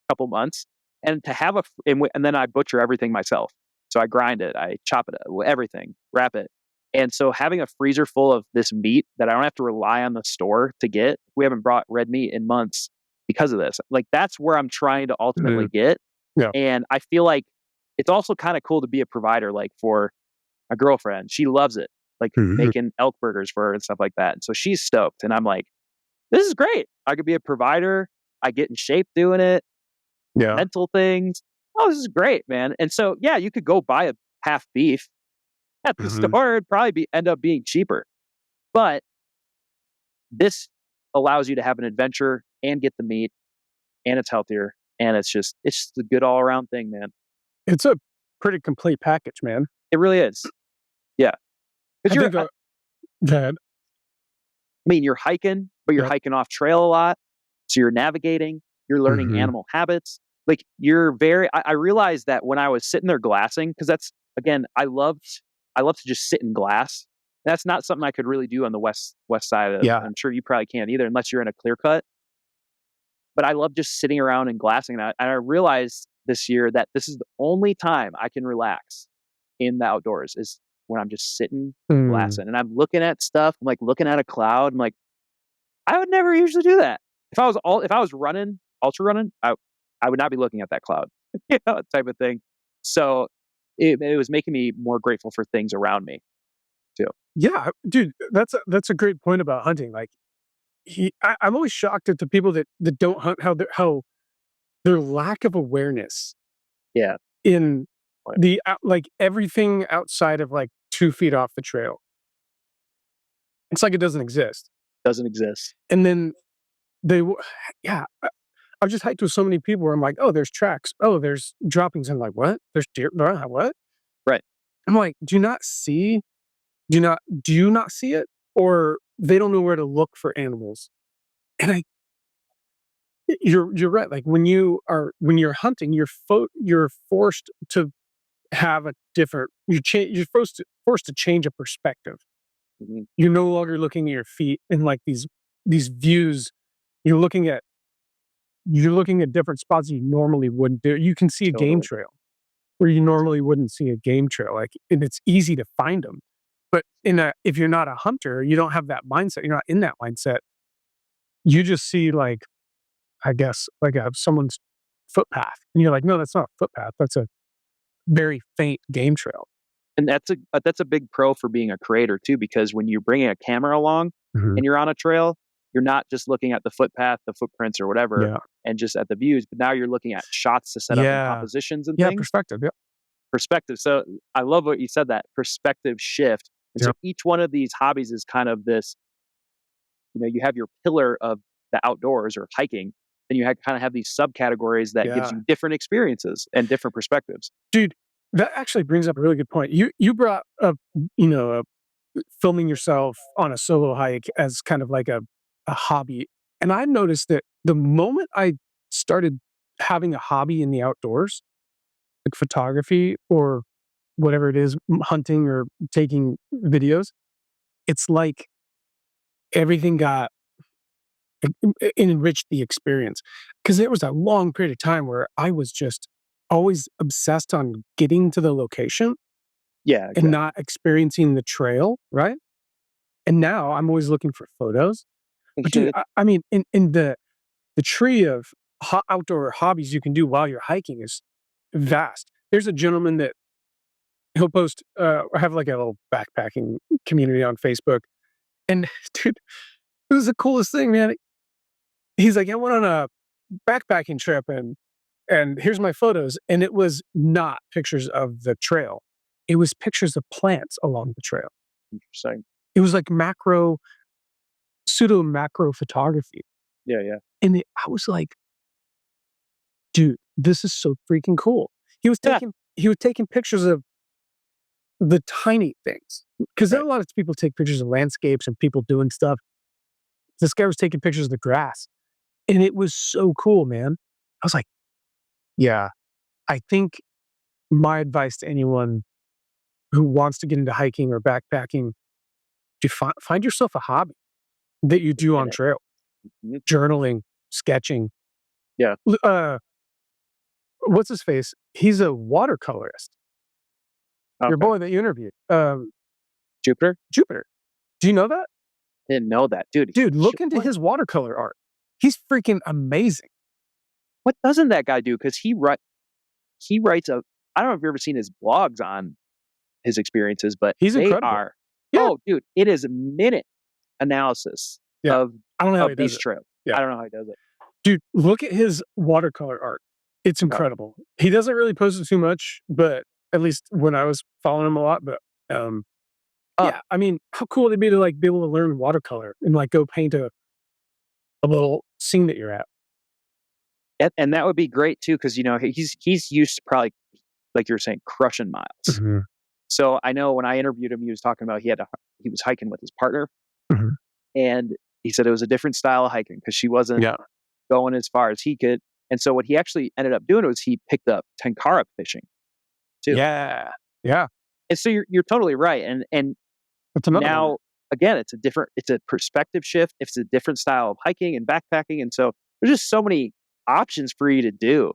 S2: couple months. And to have and then I butcher everything myself. So I grind it, I chop it, everything, wrap it. And so having a freezer full of this meat that I don't have to rely on the store to get, we haven't brought red meat in months because of this. Like that's where I'm trying to ultimately
S1: Mhm.
S2: get.
S1: Yeah.
S2: And I feel like it's also kind of cool to be a provider, like for my girlfriend. She loves it, like
S1: Mhm.
S2: making elk burgers for her and stuff like that. And so she's stoked. And I'm like, this is great. I could be a provider. I get in shape doing it,
S1: Yeah.
S2: mental things. Oh, this is great, man. And so, yeah, you could go buy a half beef at the
S1: Mhm.
S2: store. It'd probably end up being cheaper. But this allows you to have an adventure and get the meat and it's healthier. And it's just a good all around thing, man.
S1: It's a pretty complete package, man.
S2: It really is. Yeah.
S1: I
S2: Because
S1: think, that
S2: I mean, you're hiking, but you're
S1: Yep.
S2: hiking off trail a lot. So you're navigating, you're learning
S1: Mhm.
S2: animal habits. Like I realized that when I was sitting there glassing, because that's again, I love to just sit in glass. That's not something I could really do on the west side of,
S1: Yeah.
S2: I'm sure you probably can't either unless you're in a clear cut. But I love just sitting around and glassing. And I realized this year that this is the only time I can relax in the outdoors is when I'm just sitting
S1: Mm.
S2: glassing and I'm looking at stuff. I'm like looking at a cloud. I'm like, I would never usually do that. If I was running, ultra running, I would not be looking at that cloud, type of thing. So it was making me more grateful for things around me too.
S1: Yeah, dude, that's a great point about hunting. Like, I'm always shocked at the people that don't hunt, how their lack of awareness
S2: Yeah,
S1: in
S2: right.
S1: the out like, everything outside of, like, 2 feet off the trail. It's like it doesn't exist.
S2: Doesn't exist.
S1: And then they w yeah, I've just hiked with so many people where I'm like, "Oh, there's tracks. Oh, there's droppings." I'm like, "What? There's deer what?"
S2: Right.
S1: I'm like, do you not see it? Or they don't know where to look for animals." And you're right, like, when you're hunting, you're forced to have a different you're forced to change a perspective.
S2: Mhm.
S1: You're no longer looking at your feet in, like, these views. You're looking at different spots you normally wouldn't do. You can see a game
S2: Totally.
S1: trail where you normally wouldn't see a game trail, like, and it's easy to find them. But if you're not a hunter, you don't have that mindset, you're not in that mindset, you just see, like, I guess, like, someone's footpath, and you're like, "No, that's not a footpath, that's a very faint game trail."
S2: And that's a big pro for being a creator too, because when you're bringing a camera along
S1: Mhm.
S2: and you're on a trail, you're not just looking at the footpath, the footprints or whatever,
S1: Yeah.
S2: and just at the views, but now you're looking at shots to set up and
S1: Yeah.
S2: compositions and
S1: Yeah,
S2: things.
S1: perspective, yep.
S2: Perspective. So I love what you said, that perspective shift. And so
S1: Yep.
S2: each one of these hobbies is kind of this, you have your pillar of the outdoors or hiking, and you kind of have these subcategories that gives
S1: Yeah.
S2: you different experiences and different perspectives.
S1: Dude, that actually brings up a really good point. You brought up, filming yourself on a solo hike as kind of like a hobby, and I noticed that the moment I started having a hobby in the outdoors, like photography or whatever it is, hunting or taking videos, it's like everything got enriched the experience. Because there was a long period of time where I was just always obsessed on getting to the location
S2: Yeah,
S1: and
S2: exactly.
S1: not experiencing the trail, right? And now I'm always looking for photos. But dude, I mean, in the tree of outdoor hobbies you can do while you're hiking is vast. There's a gentleman that he'll post, have like a little backpacking community on Facebook, and dude, it was the coolest thing, man. He's like, "I went on a backpacking trip and here's my photos." And it was not pictures of the trail. It was pictures of plants along the trail.
S2: Interesting.
S1: It was like pseudo macro photography.
S2: Yeah, yeah.
S1: And I was like, dude, this is so freaking cool.
S2: Yeah,
S1: He was taking pictures of the tiny things. Because there are
S2: right.
S1: a lot of people take pictures of landscapes and people doing stuff. This guy was taking pictures of the grass. And it was so cool, man. I was like, yeah, I think my advice to anyone who wants to get into hiking or backpacking, to find yourself a hobby that you do
S2: In
S1: on
S2: it.
S1: trail.
S2: Mhm.
S1: Journaling, sketching.
S2: Yeah.
S1: L what's his face? He's a watercolorist. Your
S2: Okay.
S1: boy that you interviewed,
S2: Jupiter?
S1: Jupiter. Do you know that?
S2: Didn't know that. Dude,
S1: Dude, look into
S2: what
S1: his watercolor art. He's freaking amazing.
S2: what doesn't that guy do? Because he writes a I don't know if you've ever seen his blogs on his experiences, but
S1: He's
S2: they
S1: incredible.
S2: are
S1: Yeah,
S2: oh, dude, it is a minute analysis
S1: yeah.
S2: of
S1: I don't know how he does
S2: these
S1: it.
S2: trails.
S1: Yeah.
S2: I don't know how he does it.
S1: Dude, look at his watercolor art. It's
S2: Okay.
S1: incredible. He doesn't really post it too much, but at least when I was following him a lot, but,
S2: Uh,
S1: yeah, I mean, how cool would it be to, like, be able to learn watercolor and, like, go paint a little scene that you're at?
S2: and that would be great too, because he's used to probably, like you were saying, crushing miles.
S1: Mhm,
S2: So I know when I interviewed him, he was talking about he was hiking with his partner,
S1: mhm.
S2: and he said it was a different style of hiking because she wasn't
S1: Yeah.
S2: going as far as he could. And so what he actually ended up doing was he picked up tenkara fishing too.
S1: Yeah. Yeah.
S2: And so you're totally right. And
S1: That's another one.
S2: now again, it's a perspective shift. It's a different style of hiking and backpacking. And so there's just so many options for you to do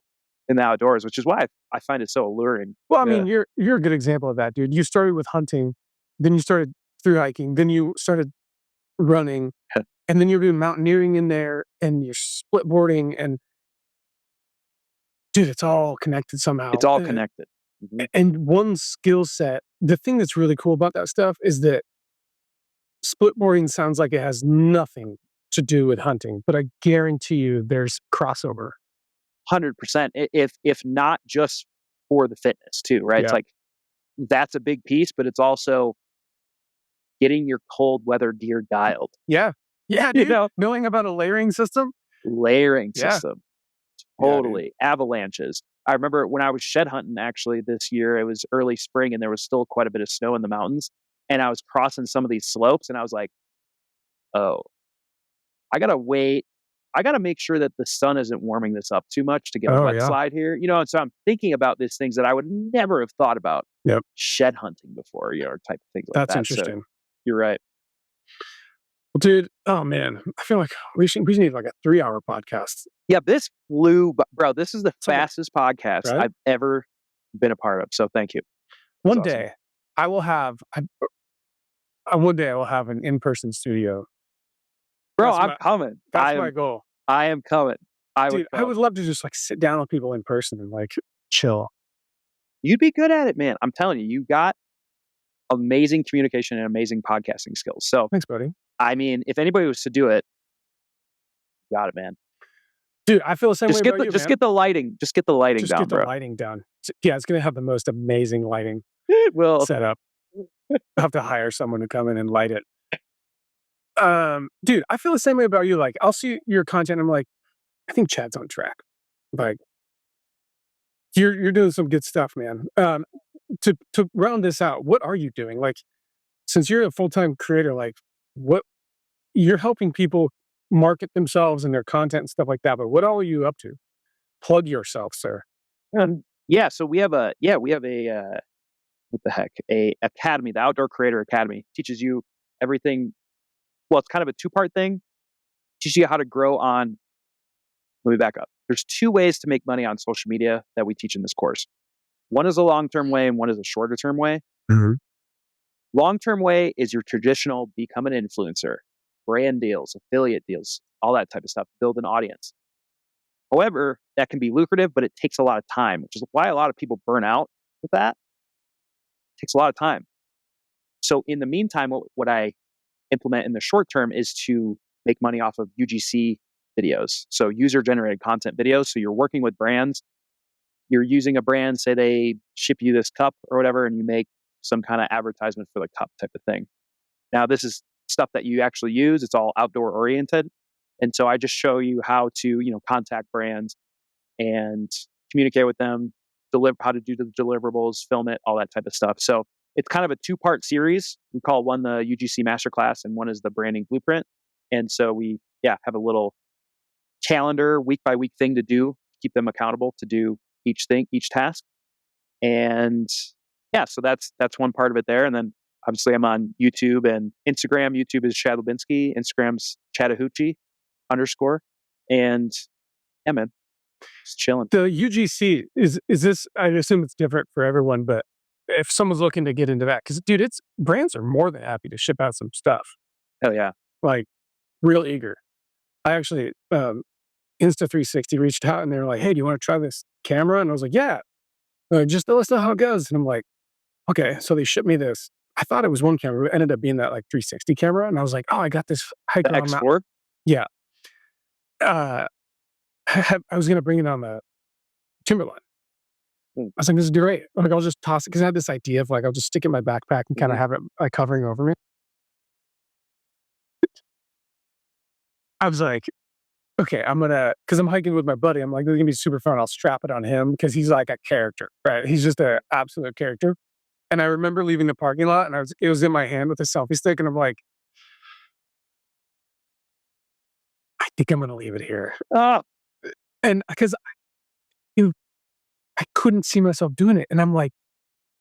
S2: in the outdoors, which is why I find it so alluring.
S1: Well, I
S2: Yeah.
S1: mean, you're a good example of that, dude. You started with hunting, then you started through hiking, then you started running, and then you're doing mountaineering in there, and you're split boarding, and dude, it's all connected
S2: It's
S1: somehow.
S2: all connected. Mhm.
S1: And one skill set, the thing that's really cool about that stuff is that split boarding sounds like it has nothing to do with hunting, but I guarantee you there's crossover.
S2: 100%. If not just for the fitness too, right? It's
S1: Yeah.
S2: like that's a big piece, but it's also getting your cold weather gear dialed.
S1: Yeah. Yeah,
S2: You
S1: dude.
S2: know,
S1: Knowing about a layering system?
S2: layering
S1: Yeah.
S2: system.
S1: Yeah, dude.
S2: Totally. Avalanches. I remember when I was shed hunting actually this year, it was early spring and there was still quite a bit of snow in the mountains. And I was crossing some of these slopes and I was like, oh, I gotta wait. I gotta make sure that the sun isn't warming this up too much to get a
S1: Oh,
S2: wet
S1: yeah.
S2: slide here. And so I'm thinking about these things that I would never have thought about
S1: Yep.
S2: shed hunting before, or type of things like
S1: That's
S2: that. So
S1: interesting.
S2: you're right.
S1: Well, dude, oh man, I feel like we should need like a 3-hour podcast.
S2: Yeah, this flew, bro. This is the
S1: It's like
S2: fastest podcast
S1: right?
S2: I've ever been a part of. So thank you. That's
S1: One
S2: awesome.
S1: day I will have one day I will have an in-person studio.
S2: Bro,
S1: That's
S2: I'm
S1: my
S2: coming.
S1: that's my goal.
S2: I am coming. I would
S1: Dude, I
S2: come.
S1: would love to just like sit down with people in person and like chill.
S2: You'd be good at it, man. I'm telling you, you got amazing communication and amazing podcasting skills. So,
S1: Thanks, buddy.
S2: I mean, if anybody was to do it, Got it, man.
S1: Dude, I feel the same way about you,
S2: Just
S1: man.
S2: get the lighting. Just get the lighting
S1: Just
S2: down,
S1: get the
S2: bro.
S1: lighting down. Yeah, it's gonna have the most amazing lighting
S2: It will.
S1: set up. I'll have to hire someone to come in and light it. Dude, I feel the same way about you. Like, I'll see your content, I'm like, I think Chad's on track. Like, you're doing some good stuff, man. To round this out, what are you doing? Like, since you're a full-time creator, like, what you're helping people market themselves and their content and stuff like that, but what all are you up to? Plug yourself, sir.
S2: Yeah, so we have a what the heck? A academy, the Outdoor Creator Academy. Teaches you everything. Well, it's kind of a two-part thing. Teaches you how to grow on. Let me back up. There's two ways to make money on social media that we teach in this course. One is a long-term way and one is a shorter-term way.
S1: Mhm.
S2: Long-term way is your traditional become an influencer, brand deals, affiliate deals, all that type of stuff, build an audience. However, that can be lucrative, but it takes a lot of time, which is why a lot of people burn out with that. It takes a lot of time. So in the meantime, what I implement in the short term is to make money off of UGC videos. So user generated content videos. So you're working with brands, you're using a brand, say they ship you this cup or whatever, and you make some kind of advertisement for the cup type of thing. Now, this is stuff that you actually use. It's all outdoor oriented. And so I just show you how to, contact brands and communicate with them, deliver how to do the deliverables, film it, all that type of stuff. So it's kind of a two-part series. We call one the UGC Masterclass and one is the Branding Blueprint. And so we, have a little calendar, week by week thing to do, keep them accountable to do each thing, each task. And so that's one part of it there. And then obviously I'm on YouTube and Instagram. YouTube is Chad Lubinski. Instagram's Chattahoochee _. And yeah, man, just chilling.
S1: The UGC is this? I assume it's different for everyone, but if someone's looking to get into that, because dude, it's brands are more than happy to ship out some stuff.
S2: Hell yeah.
S1: Like, real eager. I actually Insta360 reached out and they were like, "Hey, do you want to try this camera?" And I was like, "Yeah, just let us know how it goes." And I'm like, "Okay." So they shipped me this. I thought it was one camera, but it ended up being that like 360 camera, and I was like, "Oh, I got this
S2: The
S1: hiker on Mount."
S2: X4?
S1: Yeah, uh, I was gonna bring it on the Timberline.
S2: Mm,
S1: I was like, "This is great." Like, I'll just toss it because I had this idea of like I'll just stick it in my backpack and kind of
S2: mhm.
S1: have it like covering over me. I was like, okay, I'm gonna, because I'm hiking with my buddy. I'm like, this is gonna be super fun. I'll strap it on him because he's like a character, right? He's just an absolute character. And I remember leaving the parking lot, and it was in my hand with a selfie stick, and I'm like, I think I'm gonna leave it here. And because I couldn't see myself doing it, and I'm like,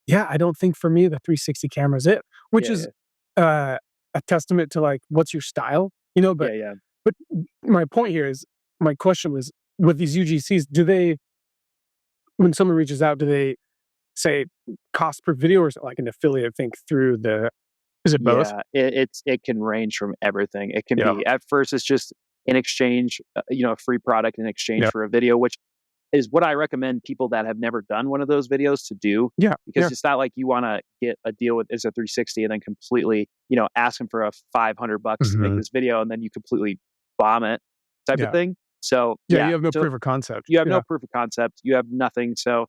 S1: yeah, I don't think for me the 360 camera is it, which
S2: Yeah,
S1: is
S2: yeah,
S1: uh, a testament to like what's your style, you know.
S2: yeah, yeah.
S1: But my point here is, my question was, with these UGCs, do they, when someone reaches out, do they say cost per video, or is it like an affiliate thing through the? Is it both?
S2: Yeah, it can range from everything. It can
S1: Yeah.
S2: be at first it's just in exchange, a free product in exchange
S1: Yeah.
S2: for a video, which is what I recommend people that have never done one of those videos to do,
S1: Yeah.
S2: because
S1: Yeah.
S2: it's not like you want to get a deal with Insta 360 and then completely, ask them for a $500 to make
S1: Mhm.
S2: this video and then you completely bomb it type of
S1: Yeah.
S2: thing. So
S1: Yeah. You have no
S2: so
S1: proof of concept.
S2: you have no
S1: Yeah.
S2: proof of concept, you have nothing. So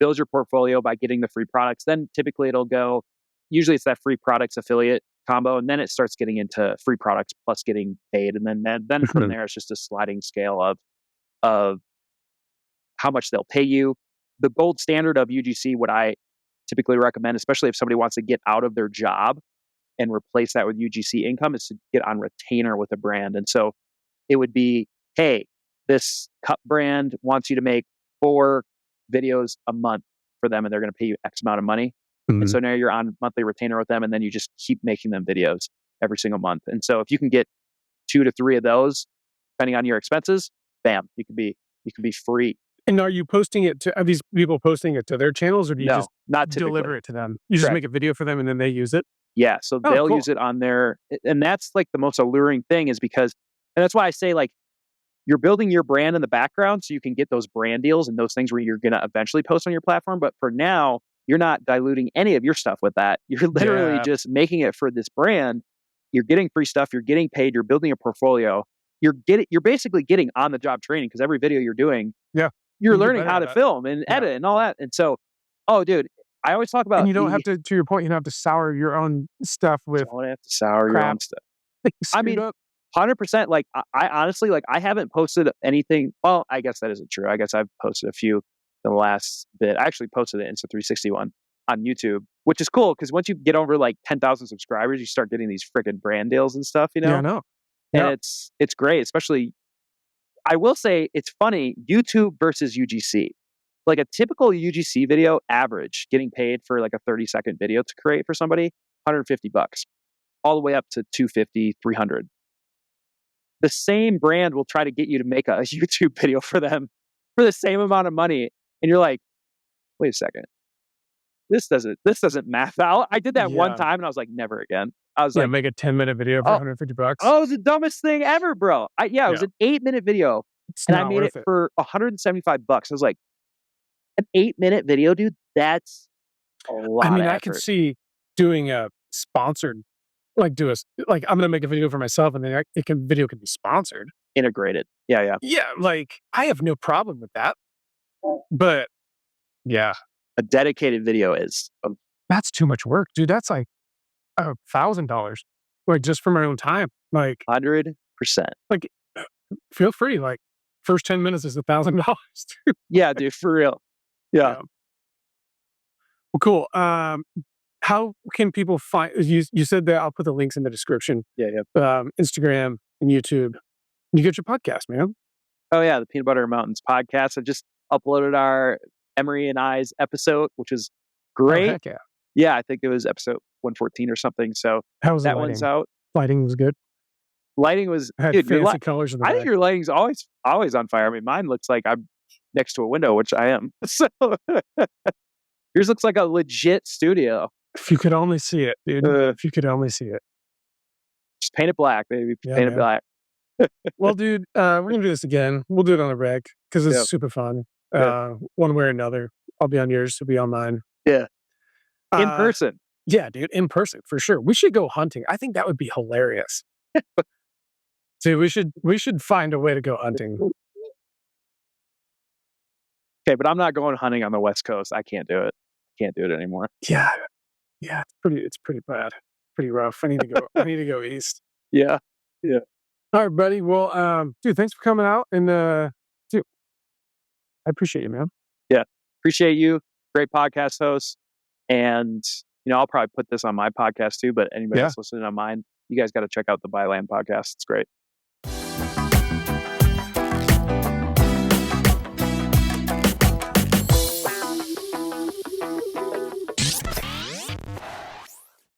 S2: build your portfolio by getting the free products. Then typically it'll go, usually it's that free products affiliate combo, and then it starts getting into free products plus getting paid, and then from
S1: Mhm.
S2: there it's just a sliding scale of how much they'll pay you. The gold standard of UGC, what I typically recommend, especially if somebody wants to get out of their job and replace that with UGC income, is to get on retainer with a brand. And so it would be, hey, this cup brand wants you to make 4 videos a month for them, and they're going to pay you X amount of money. And
S1: Mhm.
S2: so now you're on monthly retainer with them, and then you just keep making them videos every single month. And so if you can get 2 to 3 of those, depending on your expenses, bam, you can be free.
S1: And are you posting it to, are these people posting it to their channels, or do you
S2: No,
S1: just
S2: not
S1: deliver
S2: typically.
S1: it to them? You just
S2: Correct.
S1: make a video for them and then they use it?
S2: Yeah, so
S1: Oh,
S2: they'll
S1: cool.
S2: use it on their, and that's like the most alluring thing is because, and that's why I say like you're building your brand in the background so you can get those brand deals and those things where you're going to eventually post on your platform. But for now, you're not diluting any of your stuff with that. You're literally
S1: Yeah.
S2: just making it for this brand. You're getting free stuff. You're getting paid. You're building a portfolio. you're basically getting on the job training because every video you're doing,
S1: Yeah.
S2: you're
S1: You get
S2: learning
S1: better
S2: how
S1: at
S2: to
S1: that.
S2: film and
S1: Yeah.
S2: edit and all that. And so, oh, dude, I always talk
S1: And
S2: about
S1: you don't have to your point, you don't have to sour your own stuff with
S2: don't have to sour your
S1: crap
S2: own stuff.
S1: that you
S2: I
S1: screwed
S2: mean,
S1: up.
S2: 100%. Like, I honestly, like, I haven't posted anything. Well, I guess that isn't true. I guess I've posted a few in the last bit. I actually posted an Insta360 on YouTube, which is cool because once you get over like 10,000 subscribers, you start getting these freaking brand deals and stuff,
S1: Yeah, I know.
S2: And
S1: Yeah.
S2: it's great, especially. I will say it's funny, YouTube versus UGC. Like a typical UGC video average getting paid for like a 30-second video to create for somebody, $150, all the way up to 250, 300. The same brand will try to get you to make a YouTube video for them for the same amount of money. And you're like, wait a second. This doesn't math out. I did that one
S1: Yeah.
S2: time and I was like, never again. I was
S1: Yeah,
S2: like,
S1: make a 10-minute video for
S2: oh,
S1: $150.
S2: oh, it was the dumbest thing ever, bro. It was
S1: Yeah.
S2: an 8-minute video
S1: It's
S2: and I
S1: not
S2: made it
S1: worth it.
S2: for $175. I was like, an 8-minute video, dude, that's a
S1: I
S2: lot
S1: mean,
S2: of
S1: I could
S2: effort.
S1: see doing a sponsored like, I'm gonna make a video for myself and then video can be sponsored.
S2: Integrated. Yeah, yeah.
S1: Yeah, like, I have no problem with that. But, yeah,
S2: A dedicated video is
S1: that's too much work, dude. That's like $1,000, like, just for my own time.
S2: 100%.
S1: Like, feel free, like, first 10 minutes is $1,000.
S2: Yeah, dude, for real. Yeah.
S1: Yeah. Well, cool. How can people find you said that I'll put the links in the description,
S2: Yeah, yeah.
S1: Instagram and YouTube. You get your podcast, man.
S2: Oh, yeah, the Peanut Butter Mountains podcast. I just uploaded our Emery and I's episode, which is
S1: Oh,
S2: great.
S1: heck yeah.
S2: Yeah, I think it was episode 114 or something. So
S1: How was the
S2: that one's
S1: lighting?
S2: out.
S1: Lighting was good.
S2: Lighting was,
S1: Had
S2: dude,
S1: fancy colors in the
S2: I think
S1: back.
S2: your lighting's always on fire. I mean, mine looks like I'm next to a window, which I am. So yours looks like a legit studio.
S1: If you could only see it, dude. If you could only see it.
S2: Just paint it black, baby.
S1: Yeah,
S2: Paint it
S1: man.
S2: black.
S1: Well, dude, we're gonna do this again. We'll do it on the reg because it's
S2: Yeah.
S1: super fun.
S2: Yeah.
S1: One way or another. I'll be on yours, you'll be on mine.
S2: Yeah. In
S1: Uh,
S2: person.
S1: yeah, dude, in person for sure. We should go hunting. I think that would be hilarious. Dude, we should find a way to go hunting.
S2: Okay, but I'm not going hunting on the West Coast. I can't do it. I can't do it anymore.
S1: Yeah, yeah, it's pretty bad, pretty rough. I need to go. I need to go east.
S2: Yeah. Yeah.
S1: All right, buddy. Well, dude, thanks for coming out, and dude, I appreciate you, man.
S2: Yeah. Appreciate you. Great podcast host. And, I'll probably put this on my podcast too, but anybody
S1: Yeah.
S2: else listening on mine, you guys got to check out the Byland podcast. It's great.